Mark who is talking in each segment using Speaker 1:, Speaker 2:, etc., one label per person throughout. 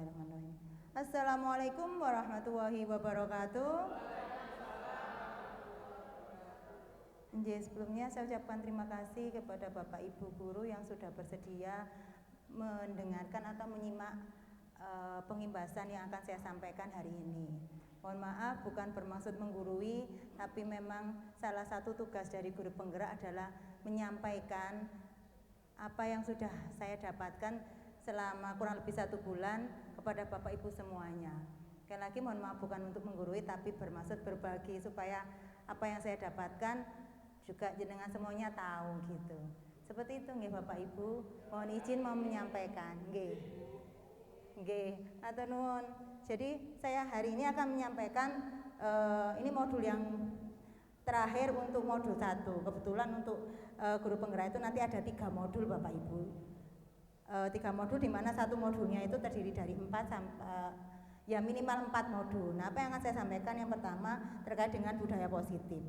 Speaker 1: Bismillahirrahmanirrahim. Assalamualaikum warahmatullahi wabarakatuh. Sebelumnya saya ucapkan terima kasih kepada Bapak Ibu guru yang sudah bersedia mendengarkan atau menyimak pengimbasan yang akan saya sampaikan hari ini. Mohon maaf, bukan bermaksud menggurui, tapi memang salah satu tugas dari guru penggerak adalah menyampaikan apa yang sudah saya dapatkan selama kurang lebih 1 bulan kepada Bapak Ibu semuanya. Sekali lagi mohon maaf, bukan untuk menggurui, tapi bermaksud berbagi supaya apa yang saya dapatkan juga jenengan semuanya tahu gitu. Seperti itu nggih Bapak Ibu. Mohon izin mau menyampaikan nggih. Nggih, atur nuwun. Jadi saya hari ini akan menyampaikan ini modul yang terakhir untuk modul 1. Kebetulan untuk guru penggerak itu nanti ada 3 modul Bapak Ibu. 3 modul di mana satu modulnya itu terdiri dari 4 sampai ya minimal 4 modul. Nah, apa yang akan saya sampaikan yang pertama terkait dengan budaya positif.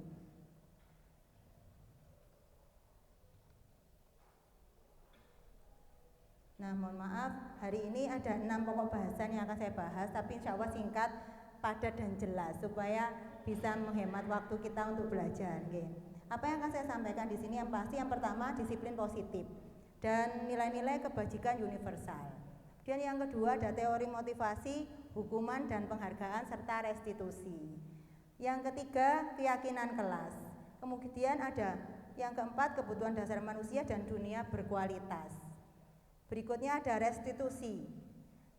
Speaker 1: Nah, mohon maaf, hari ini ada 6 pokok bahasan yang akan saya bahas, tapi insya Allah singkat, padat dan jelas supaya bisa menghemat waktu kita untuk belajar. Okay. Apa yang akan saya sampaikan di sini yang pasti yang pertama disiplin positif dan nilai-nilai kebajikan universal. Dan yang kedua ada teori motivasi, hukuman dan penghargaan serta restitusi. Yang ketiga keyakinan kelas. Kemudian ada yang keempat kebutuhan dasar manusia dan dunia berkualitas. Berikutnya ada restitusi,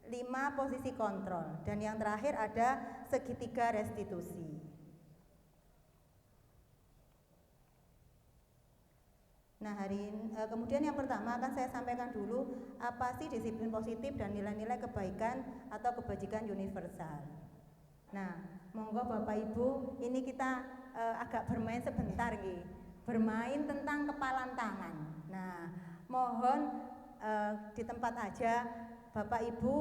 Speaker 1: 5 posisi kontrol, dan yang terakhir ada segitiga restitusi. Nah, kemudian yang pertama akan saya sampaikan dulu apa sih disiplin positif dan nilai-nilai kebaikan atau kebajikan universal. Nah, monggo Bapak Ibu, ini kita agak bermain sebentar nih, bermain tentang kepalan tangan. Nah, mohon di tempat aja Bapak Ibu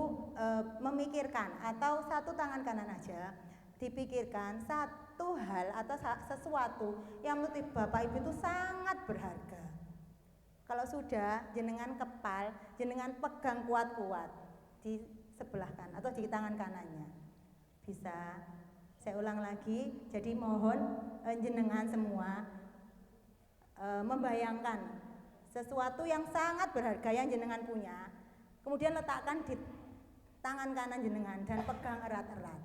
Speaker 1: memikirkan atau satu tangan kanan aja dipikirkan satu hal atau sesuatu yang menurut Bapak Ibu itu sangat berharga. Kalau sudah jenengan kepal, jenengan pegang kuat-kuat di sebelah kanan atau di tangan kanannya. Bisa saya ulang lagi, jadi mohon jenengan semua membayangkan sesuatu yang sangat berharga yang jenengan punya, kemudian letakkan di tangan kanan jenengan dan pegang erat-erat.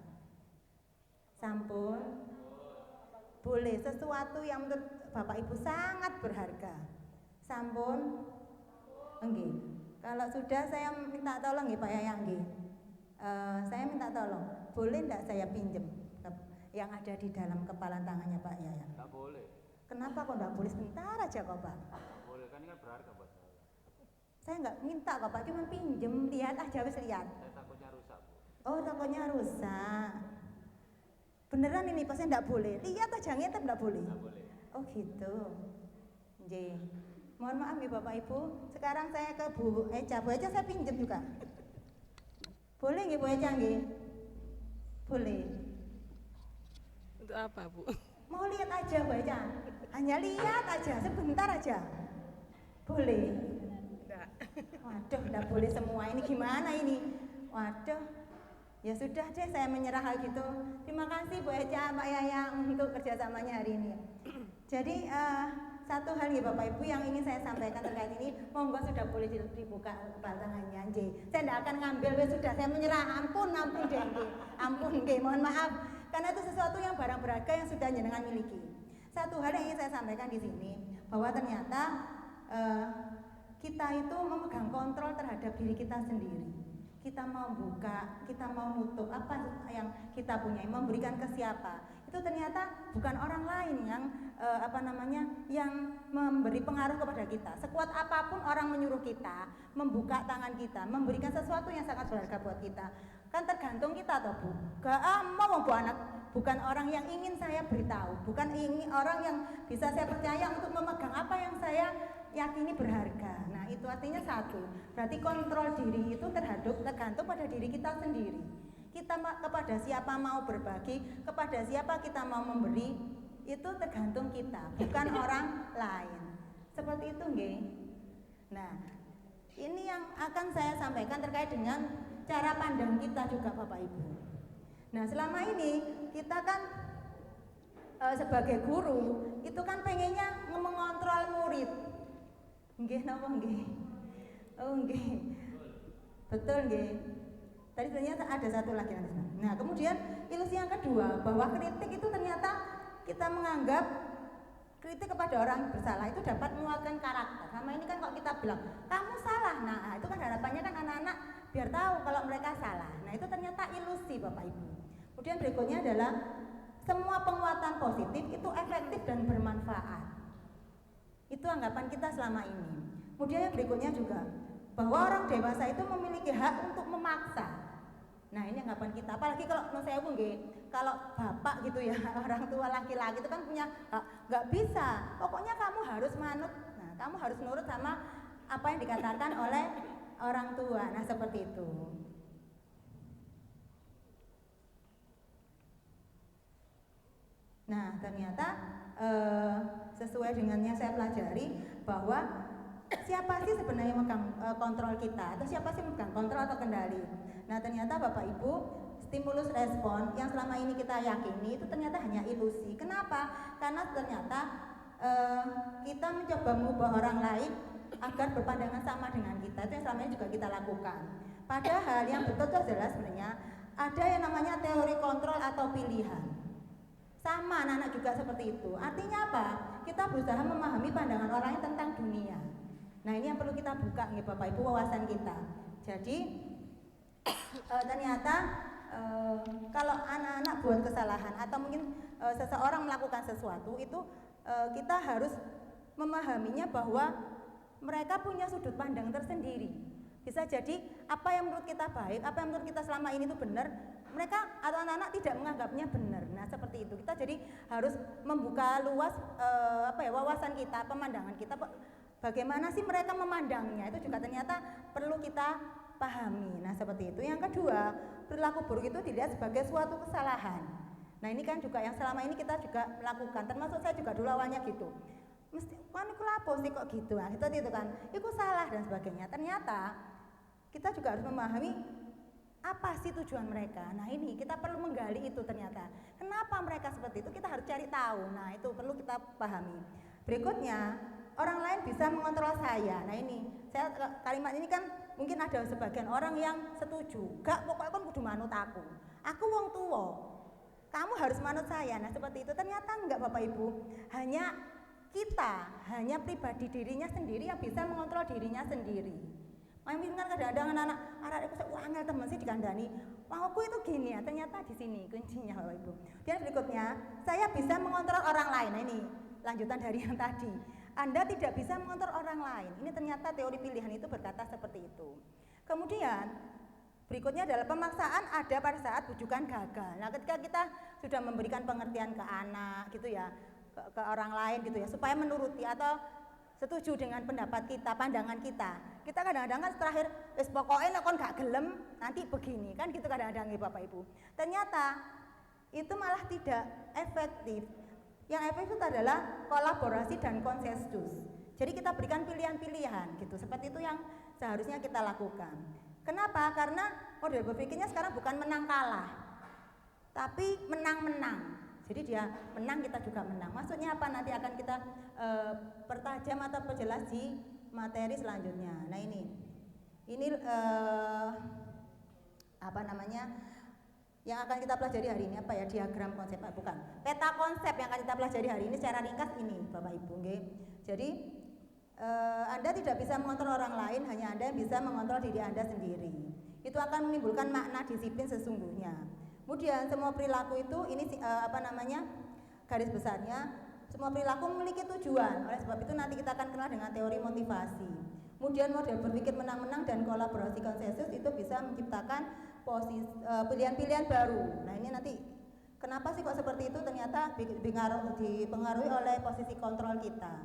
Speaker 1: Sampun, boleh sesuatu yang menurut Bapak Ibu sangat berharga. Sampun, enggih. Kalau sudah saya minta tolong nggih Pak Yayang nggih. Saya minta tolong, boleh enggak saya pinjem yang ada di dalam kepala tangannya Pak Yayang?
Speaker 2: Enggak boleh.
Speaker 1: Kenapa kok enggak boleh? Sebentar aja kok Pak.
Speaker 2: Enggak boleh, kan ini kan berharga buat saya.
Speaker 1: Saya enggak minta kok Pak, cuma pinjem, lihat aja wis lihat.
Speaker 2: Saya takutnya rusak, Bu.
Speaker 1: Oh, takutnya rusak. Beneran ini pasnya enggak boleh. Lihat aja ngetep enggak boleh.
Speaker 2: Enggak boleh.
Speaker 1: Oh gitu. Nggih. Mohon maaf ya Bapak Ibu. Sekarang saya ke Bu Eca. Bu Eca saya pinjem juga. Boleh nggih Bu Eca nggih? Boleh.
Speaker 3: Untuk apa, Bu?
Speaker 1: Mau lihat aja Bu Eca. Hanya lihat aja sebentar aja. Boleh.
Speaker 3: Enggak.
Speaker 1: Waduh, enggak boleh semua. Ini gimana ini? Waduh. Ya sudah deh, saya menyerah hal gitu. Terima kasih Bu Eca, Pak Yayang untuk kerjasamanya hari ini. Jadi satu hal ya Bapak Ibu yang ingin saya sampaikan terkait ini, monggo sudah boleh dibuka kepala tangannya, nggih. Saya tidak akan ngambil, sudah saya menyerah. Ampun deh, nggih. Ampun nggih, mohon maaf. Karena itu sesuatu yang barang berharga yang sudah jenengan miliki. Satu hal yang ingin saya sampaikan di sini, bahwa ternyata kita itu memegang kontrol terhadap diri kita sendiri. Kita mau buka, kita mau nutup apa yang kita punya, memberikan ke siapa. Itu ternyata bukan orang lain yang yang memberi pengaruh kepada kita. Sekuat apapun orang menyuruh kita, membuka tangan kita, memberikan sesuatu yang sangat berharga buat kita, kan tergantung kita toh Bu. Gak mau Bu anak, bukan orang yang ingin saya beritahu, bukan ingin orang yang bisa saya percaya untuk memegang apa yang saya yakini berharga. Nah, itu artinya satu, berarti kontrol diri itu tergantung pada diri kita sendiri. Kita kepada siapa mau berbagi, kepada siapa kita mau memberi, itu tergantung kita, bukan orang lain. Seperti itu nggih. Nah, ini yang akan saya sampaikan terkait dengan cara pandang kita juga Bapak Ibu. Nah selama ini kita kan sebagai guru itu kan pengennya mengontrol murid. Nggih napa nggih? Oh nggih. Betul nggih. Tadi ternyata ada satu lagi. Nah kemudian ilusi yang kedua bahwa kritik itu ternyata kita menganggap kritik kepada orang bersalah itu dapat menguatkan karakter. Sama ini kan kalau kita bilang kamu salah, nah itu kan harapannya kan anak-anak biar tahu kalau mereka salah. Nah itu ternyata ilusi Bapak Ibu. Kemudian berikutnya adalah semua penguatan positif itu efektif dan bermanfaat. Itu anggapan kita selama ini. Kemudian yang berikutnya juga bahwa orang dewasa itu memiliki hak untuk memaksa. Nah ini anggapan kita, apalagi kalau non sewu nggih, kalau bapak gitu ya, orang tua laki-laki itu kan punya hak, nggak bisa, pokoknya kamu harus manut, nah kamu harus nurut sama apa yang dikatakan oleh orang tua, nah seperti itu. Nah ternyata sesuai dengan yang saya pelajari bahwa siapa sih sebenarnya yang megang kontrol kita atau siapa sih megang kontrol atau kendali. Nah ternyata Bapak Ibu stimulus respon yang selama ini kita yakini itu ternyata hanya ilusi. Kenapa? Karena ternyata kita mencoba mengubah orang lain agar berpandangan sama dengan kita. Itu yang selama ini juga kita lakukan. Padahal yang betul itu adalah sebenarnya ada yang namanya teori kontrol atau pilihan. Sama anak-anak juga seperti itu. Artinya apa? Kita berusaha memahami pandangan orang lain tentang dunia. Nah ini yang perlu kita buka nih Bapak Ibu wawasan kita. Jadi ternyata kalau anak-anak buat kesalahan atau mungkin seseorang melakukan sesuatu itu kita harus memahaminya bahwa mereka punya sudut pandang tersendiri. Bisa jadi apa yang menurut kita baik, apa yang menurut kita selama ini itu benar, mereka atau anak-anak tidak menganggapnya benar. Nah seperti itu kita jadi harus membuka luas wawasan kita, pemandangan kita. Bagaimana sih mereka memandangnya itu juga ternyata perlu kita pahami. Nah seperti itu. Yang kedua, perilaku buruk itu dilihat sebagai suatu kesalahan. Nah ini kan juga yang selama ini kita juga melakukan, termasuk saya juga dulu awalnya gitu. Mesti kan iku lapo sih kok gitu, nah itu kan, iku salah dan sebagainya. Ternyata kita juga harus memahami apa sih tujuan mereka. Nah ini kita perlu menggali itu ternyata. Kenapa mereka seperti itu kita harus cari tahu. Nah itu perlu kita pahami. Berikutnya, orang lain bisa mengontrol saya. Nah ini, saya kalimat ini kan mungkin ada sebagian orang yang setuju. Gak, pokoknya kan kudu manut aku. Aku wong tua. Kamu harus manut saya. Nah seperti itu. Ternyata enggak Bapak Ibu. Hanya pribadi dirinya sendiri yang bisa mengontrol dirinya sendiri. Mungkin kan kadang-kadang anak-anak arek aku angel temen sih dikandani. Aku itu gini ya. Ternyata di sini kuncinya Bapak Ibu. Dan berikutnya, saya bisa mengontrol orang lain. Nah ini lanjutan dari yang tadi. Anda tidak bisa mengontrol orang lain. Ini ternyata teori pilihan itu berkata seperti itu. Kemudian berikutnya adalah pemaksaan ada pada saat bujukan gagal. Nah, ketika kita sudah memberikan pengertian ke anak gitu ya, ke orang lain gitu ya, supaya menuruti atau setuju dengan pendapat kita, pandangan kita. Kita kadang-kadang kan terakhir wis pokoknya kon gak gelem nanti begini kan gitu kadang-kadang ya Bapak Ibu. Ternyata itu malah tidak efektif. Yang efektif itu adalah kolaborasi dan konsensus. Jadi kita berikan pilihan-pilihan gitu. Seperti itu yang seharusnya kita lakukan. Kenapa? Karena model berpikirnya sekarang bukan menang kalah, tapi menang-menang. Jadi dia menang, kita juga menang. Maksudnya apa? Nanti akan kita pertajam atau perjelas di materi selanjutnya. Nah ini apa namanya? Yang akan kita pelajari hari ini apa ya, diagram konsep, bukan, peta konsep yang akan kita pelajari hari ini secara ringkas ini Bapak Ibu. Jadi Anda tidak bisa mengontrol orang lain, hanya Anda yang bisa mengontrol diri Anda sendiri. Itu akan menimbulkan makna disiplin sesungguhnya. Kemudian semua perilaku itu ini garis besarnya, semua perilaku memiliki tujuan. Oleh sebab itu nanti kita akan kenal dengan teori motivasi. Kemudian model berpikir menang-menang dan kolaborasi konsensus itu bisa menciptakan pilihan-pilihan baru. Nah ini nanti kenapa sih kok seperti itu? Ternyata dipengaruhi oleh posisi kontrol kita.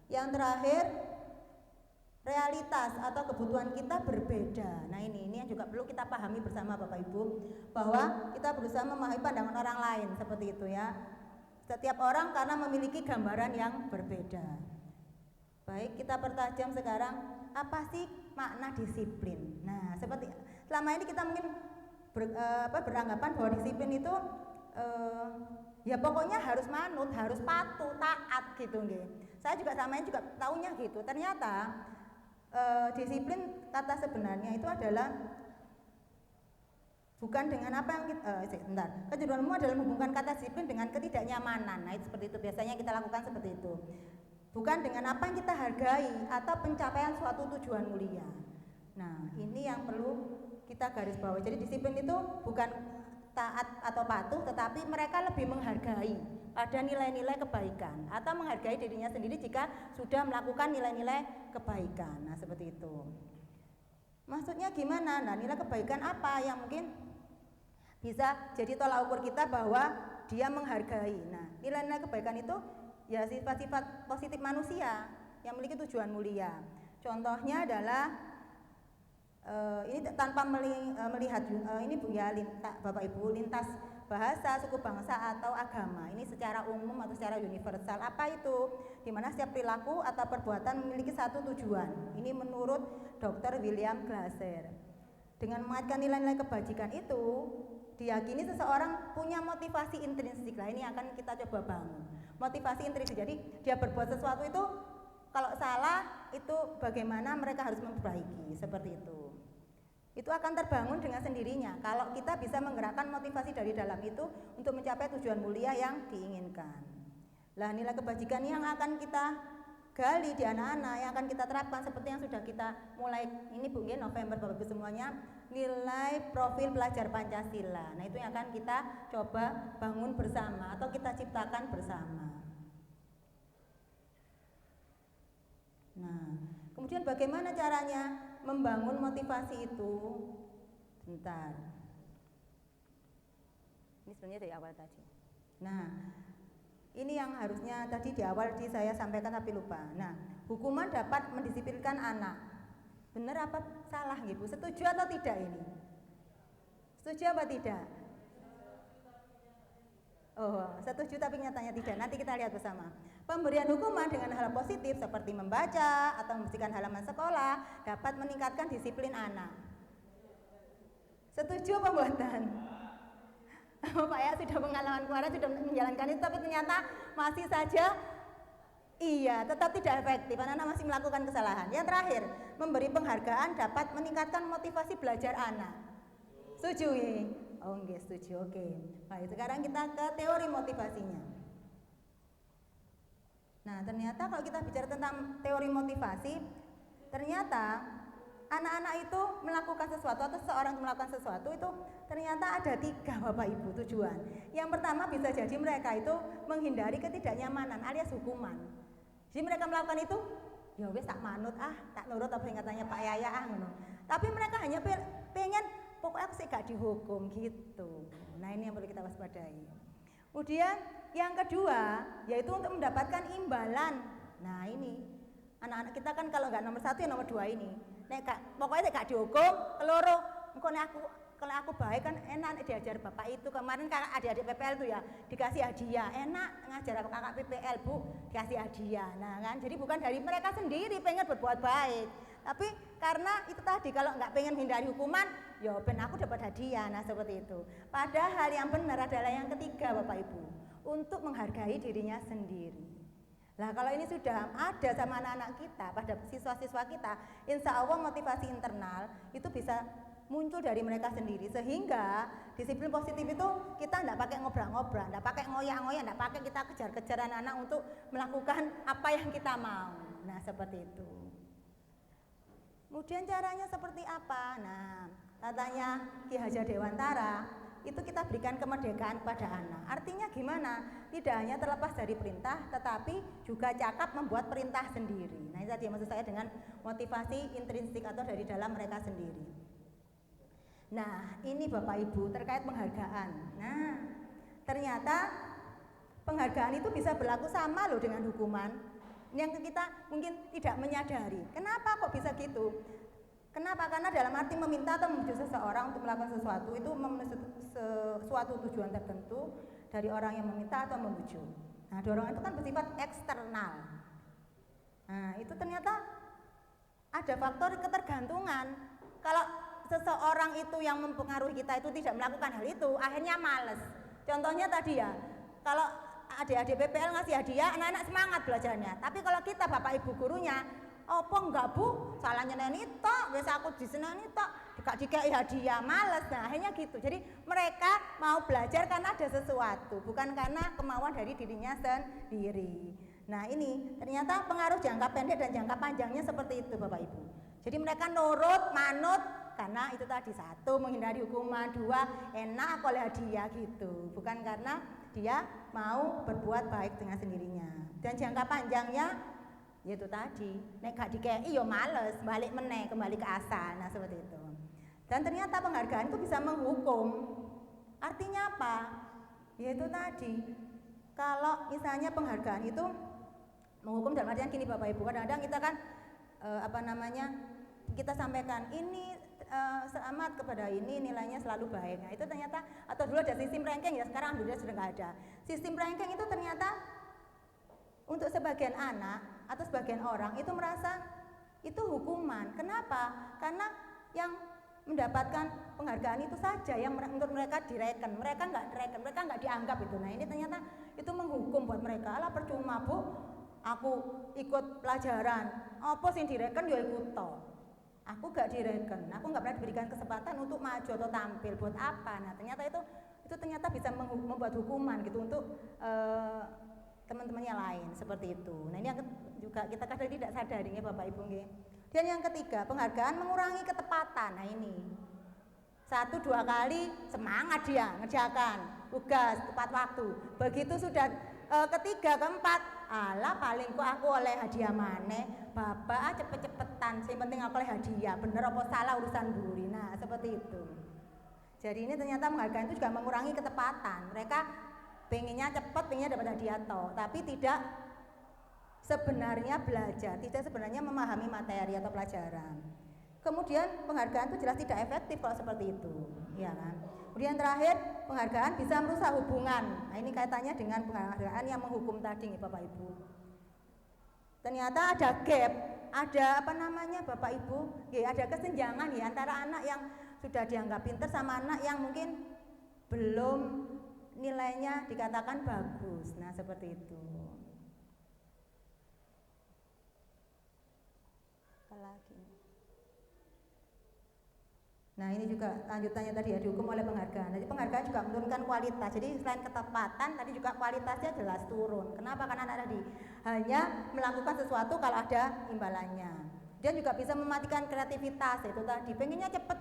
Speaker 1: Yang terakhir, realitas atau kebutuhan kita berbeda. Nah ini yang juga perlu kita pahami bersama Bapak Ibu, bahwa kita berusaha memahami pandangan orang lain seperti itu ya. Setiap orang karena memiliki gambaran yang berbeda. Baik, kita pertajam sekarang apa sih makna disiplin. Nah setelah selama ini kita mungkin beranggapan bahwa disiplin itu ya pokoknya harus manut, harus patuh, taat gitu nggih. Saya juga sama ini juga taunya gitu. Ternyata disiplin kata sebenarnya itu adalah bukan dengan apa yang kita kecenderunganmu adalah menghubungkan kata disiplin dengan ketidaknyamanan. Nah, itu seperti itu biasanya kita lakukan seperti itu. Bukan dengan apa yang kita hargai atau pencapaian suatu tujuan mulia. Nah, ini yang perlu kita garis bawahi. Jadi disiplin itu bukan taat atau patuh, tetapi mereka lebih menghargai pada nilai-nilai kebaikan atau menghargai dirinya sendiri jika sudah melakukan nilai-nilai kebaikan. Nah, seperti itu. Maksudnya gimana? Nah, nilai kebaikan apa yang mungkin bisa jadi tolak ukur kita bahwa dia menghargai. Nah, nilai-nilai kebaikan itu ya sifat-sifat positif manusia yang memiliki tujuan mulia. Contohnya adalah ini tanpa melihat ini Bu ya, Bapak Ibu, lintas bahasa, suku bangsa atau agama. Ini secara umum atau secara universal. Apa itu? Di mana setiap perilaku atau perbuatan memiliki satu tujuan. Ini menurut Dr. William Glasser. Dengan mengaitkan nilai-nilai kebajikan itu, diyakini seseorang punya motivasi intrinsik. Lah ini akan kita coba bangun. Motivasi intrinsik. Jadi dia berbuat sesuatu itu kalau salah itu bagaimana mereka harus memperbaiki, seperti itu. Itu akan terbangun dengan sendirinya kalau kita bisa menggerakkan motivasi dari dalam itu untuk mencapai tujuan mulia yang diinginkan. Lah nilai kebajikan yang akan kita gali di anak-anak, yang akan kita terapkan seperti yang sudah kita mulai ini Bu ya, November Bapak Ibu semuanya, nilai profil pelajar Pancasila. Nah itu yang akan kita coba bangun bersama atau kita ciptakan bersama. Nah, kemudian bagaimana caranya membangun motivasi itu? Bentar. Ini sebenarnya dari awal tadi. Nah, ini yang harusnya tadi di awal saya sampaikan tapi lupa. Nah, hukuman dapat mendisiplinkan anak. Benar apa salah Ibu? Setuju atau tidak ini? Setuju apa tidak? Oh, setuju tapi nyatanya tidak. Nanti kita lihat bersama. Pemberian hukuman dengan hal positif seperti membaca atau membersihkan halaman sekolah dapat meningkatkan disiplin anak. Setuju apa buatan? Pak ya sudah pengalaman kemarin sudah menjalankan itu tapi ternyata masih saja tetap tidak efektif. Anak-anak masih melakukan kesalahan. Yang terakhir, memberi penghargaan dapat meningkatkan motivasi belajar anak. Setuju ya? Oh enggak setuju, oke. Baik, sekarang kita ke teori motivasinya. Nah, ternyata kalau kita bicara tentang teori motivasi, ternyata anak-anak itu melakukan sesuatu atau seseorang melakukan sesuatu itu ternyata ada 3 Bapak Ibu tujuan. Yang pertama bisa jadi mereka itu menghindari ketidaknyamanan alias hukuman. Jadi mereka melakukan itu, ya wes tak manut tak nurut apa yang katanya Pak Yaya Tapi mereka hanya pengen pokoknya aku sih gak dihukum gitu. Nah ini yang perlu kita waspadai. Kemudian yang kedua yaitu untuk mendapatkan imbalan. Nah ini anak-anak kita kan kalau nggak nomor 1 ya nomor 2 ini. Pokoknya gak dihukum, keloro. Kalau aku baik kan enak diajar bapak itu. Kemarin kakak adik-adik PPL itu ya dikasih hadiah. Enak ngajar kakak PPL Bu dikasih hadiah. Nah kan jadi bukan dari mereka sendiri pengen berbuat baik. Tapi karena itu tadi kalau nggak pengen hindari hukuman, ya ben aku dapat hadiah. Nah seperti itu. Padahal yang benar adalah yang ketiga Bapak Ibu, untuk menghargai dirinya sendiri. Nah kalau ini sudah ada sama anak-anak kita, pada siswa-siswa kita, insya Allah motivasi internal itu bisa muncul dari mereka sendiri. Sehingga disiplin positif itu kita nggak pakai ngobrak-ngobrak, nggak pakai ngoyak-ngoyak, nggak pakai kita kejar-kejar anak-anak untuk melakukan apa yang kita mau. Nah seperti itu. Kemudian caranya seperti apa? Nah, katanya Ki Hajar Dewantara, itu kita berikan kemerdekaan kepada anak. Artinya gimana? Tidak hanya terlepas dari perintah, tetapi juga cakap membuat perintah sendiri. Nah, itu tadi maksud saya dengan motivasi intrinsik atau dari dalam mereka sendiri. Nah, ini Bapak Ibu terkait penghargaan. Nah, ternyata penghargaan itu bisa berlaku sama loh dengan hukuman. Yang kita mungkin tidak menyadari. Kenapa kok bisa gitu? Kenapa? Karena dalam arti meminta atau membujuk seseorang untuk melakukan sesuatu itu memenuhi suatu tujuan tertentu dari orang yang meminta atau membujuk. Nah, dorongan itu kan bersifat eksternal. Nah, itu ternyata ada faktor ketergantungan. Kalau seseorang itu yang mempengaruhi kita itu tidak melakukan hal itu, akhirnya males. Contohnya tadi ya, kalau adik-adik PPL ngasih hadiah, anak-anak semangat belajarnya. Tapi kalau kita bapak ibu gurunya, apa enggak bu, salah nyeneni tok, wis aku diseneni tok, dikei hadiah, males. Nah akhirnya gitu. Jadi mereka mau belajar karena ada sesuatu, bukan karena kemauan dari dirinya sendiri. Nah ini ternyata pengaruh jangka pendek dan jangka panjangnya seperti itu bapak ibu. Jadi mereka nurut, manut, karena itu tadi, satu menghindari hukuman, dua enak aku oleh hadiah gitu, bukan karena dia mau berbuat baik dengan sendirinya. Dan jangka panjangnya yaitu tadi, nek gak dikei yo males, balik meneh kembali ke asal. Nah seperti itu. Dan ternyata penghargaan itu bisa menghukum. Artinya apa? Yaitu tadi, kalau misalnya penghargaan itu menghukum dalam artian gini bapak ibu, kadang-kadang kita kan kita sampaikan ini selamat kepada ini, nilainya selalu baik. Nah itu ternyata, atau dulu ada sistem ranking ya, sekarang alhamdulillah sudah nggak ada. Sistem ranking itu ternyata untuk sebagian anak atau sebagian orang itu merasa itu hukuman. Kenapa? Karena yang mendapatkan penghargaan itu saja yang untuk mereka direken, mereka nggak dianggap itu. Nah ini ternyata itu menghukum buat mereka. Alah percuma bu, aku ikut pelajaran, apa sih direken ya ikut toh. Aku gak direken, aku gak pernah diberikan kesempatan untuk maju atau tampil, buat apa? Nah ternyata itu ternyata bisa membuat hukuman gitu untuk teman-temannya lain, seperti itu. Nah ini yang juga kita kadang tidak sadari ya Bapak Ibu nggih. Dan yang ketiga, penghargaan mengurangi ketepatan. Nah ini 1-2 kali semangat dia ngerjakan tugas tepat waktu. Begitu sudah ketiga, keempat, alah paling kok aku oleh hadiah maneh, bapak cepet-cepetan, yang penting aku oleh hadiah, bener apa salah urusan buri. Nah seperti itu. Jadi ini ternyata penghargaan itu juga mengurangi ketepatan. Mereka pengennya cepat, pengennya dapat hadiah toh, tapi tidak sebenarnya belajar, tidak sebenarnya memahami materi atau pelajaran. Kemudian penghargaan itu jelas tidak efektif kalau seperti itu, ya kan? Kemudian terakhir, penghargaan bisa merusak hubungan. Nah ini kaitannya dengan penghargaan yang menghukum tadi nih Bapak Ibu. Ternyata ada gap, ada Bapak Ibu, ada kesenjangan ya antara anak yang sudah dianggap pintar sama anak yang mungkin belum nilainya dikatakan bagus. Nah seperti itu. Apalagi? Nah ini juga lanjutannya tadi ya, dihukum oleh penghargaan. Jadi penghargaan juga menurunkan kualitas. Jadi selain ketepatan, tadi juga kualitasnya jelas turun. Kenapa? Karena anak tadi hanya melakukan sesuatu kalau ada imbalannya. Dia juga bisa mematikan kreativitas, itu tadi. Pengennya cepat,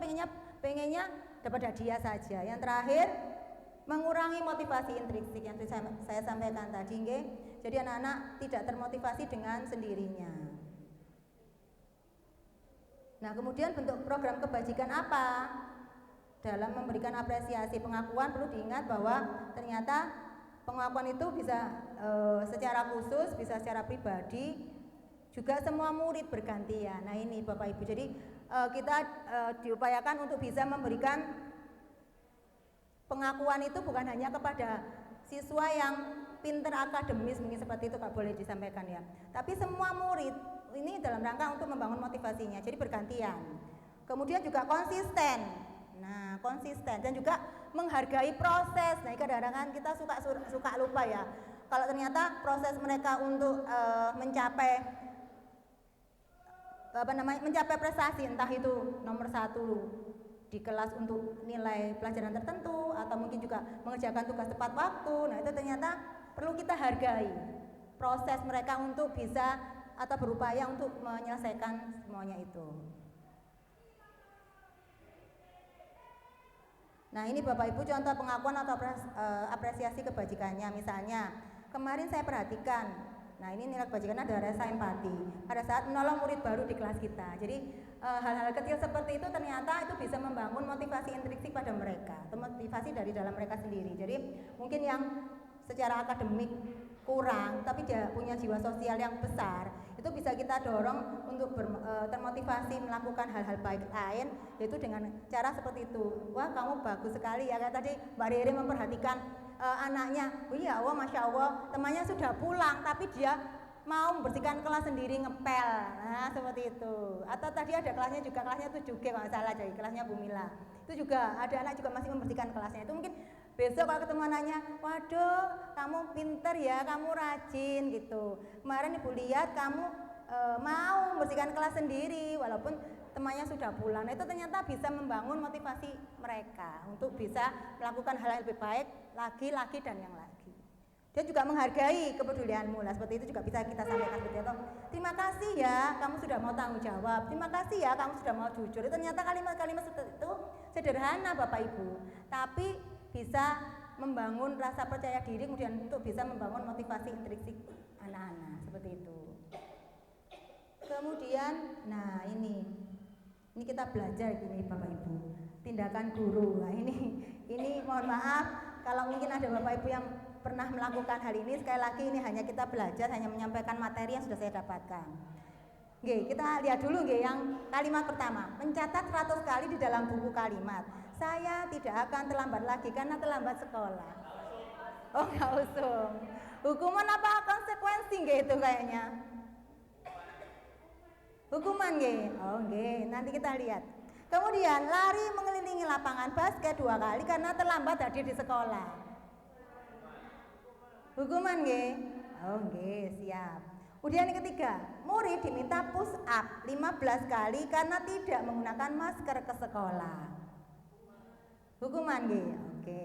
Speaker 1: pengennya dapat hadiah saja. Yang terakhir, mengurangi motivasi intrinsik yang saya sampaikan tadi. Jadi anak-anak tidak termotivasi dengan sendirinya. Nah kemudian bentuk program kebajikan apa? Dalam memberikan apresiasi pengakuan perlu diingat bahwa ternyata pengakuan itu bisa secara khusus, bisa secara pribadi, juga semua murid bergantian. Nah ini Bapak Ibu, jadi kita diupayakan untuk bisa memberikan pengakuan itu bukan hanya kepada siswa yang pinter akademis, mungkin seperti itu Kak boleh disampaikan ya, tapi semua murid. Ini dalam rangka untuk membangun motivasinya, jadi bergantian. Kemudian juga konsisten. Nah, konsisten dan juga menghargai proses. Nah, kadang-kadang kita suka lupa ya. Kalau ternyata proses mereka untuk mencapai prestasi, entah itu nomor 1 di kelas untuk nilai pelajaran tertentu atau mungkin juga mengerjakan tugas tepat waktu. Nah, itu ternyata perlu kita hargai proses mereka untuk bisa atau berupaya untuk menyelesaikan semuanya itu. Nah ini Bapak Ibu contoh pengakuan atau apresiasi kebajikannya. Misalnya kemarin saya perhatikan, nah ini nilai kebajikan ada rasa empati pada saat menolong murid baru di kelas kita. Jadi hal-hal kecil seperti itu ternyata itu bisa membangun motivasi intrinsik pada mereka, atau motivasi dari dalam mereka sendiri. Jadi mungkin yang secara akademik kurang tapi dia punya jiwa sosial yang besar, itu bisa kita dorong untuk termotivasi melakukan hal-hal baik lain, yaitu dengan cara seperti itu. Wah kamu bagus sekali ya, kayak tadi Mbak Riri memperhatikan anaknya. Oh iya, wah masya Allah temannya sudah pulang tapi dia mau membersihkan kelas sendiri ngepel, nah seperti itu. Atau tadi ada kelasnya juga, kelasnya 7G kalau nggak salah, jadi kelasnya Bu Mila. Itu juga ada anak juga masih membersihkan kelasnya. Itu mungkin besok kalau ketemu anaknya, waduh kamu pinter ya, kamu rajin gitu. Kemarin Ibu lihat kamu mau membersihkan kelas sendiri walaupun temannya sudah pulang. Nah, itu ternyata bisa membangun motivasi mereka untuk bisa melakukan hal yang lebih baik lagi dan yang lagi. Dia juga menghargai kepedulianmu lah, seperti itu juga bisa kita sampaikan seperti itu. Terima kasih ya, kamu sudah mau tanggung jawab. Terima kasih ya, kamu sudah mau jujur. Itu ternyata kalimat-kalimat seperti itu sederhana Bapak Ibu, tapi bisa membangun rasa percaya diri, kemudian untuk bisa membangun motivasi intrinsik anak-anak seperti itu. Kemudian, nah ini kita belajar gini Bapak Ibu, tindakan guru. Nah ini mohon maaf kalau mungkin ada Bapak Ibu yang pernah melakukan hal ini. Sekali lagi ini hanya kita belajar, hanya menyampaikan materi yang sudah saya dapatkan. Oke, kita lihat dulu yang kalimat pertama. Mencatat 100 kali di dalam buku kalimat. Saya tidak akan terlambat lagi karena terlambat sekolah. Oh, nggak usung. Hukuman apa konsekuensi itu kayaknya? Hukuman oh nanti kita lihat. Kemudian lari mengelilingi lapangan basket 2 kali karena terlambat hadir di sekolah. Hukuman oh siap. Kemudian yang ketiga, murid diminta push up 15 kali karena tidak menggunakan masker ke sekolah. Hukuman oke.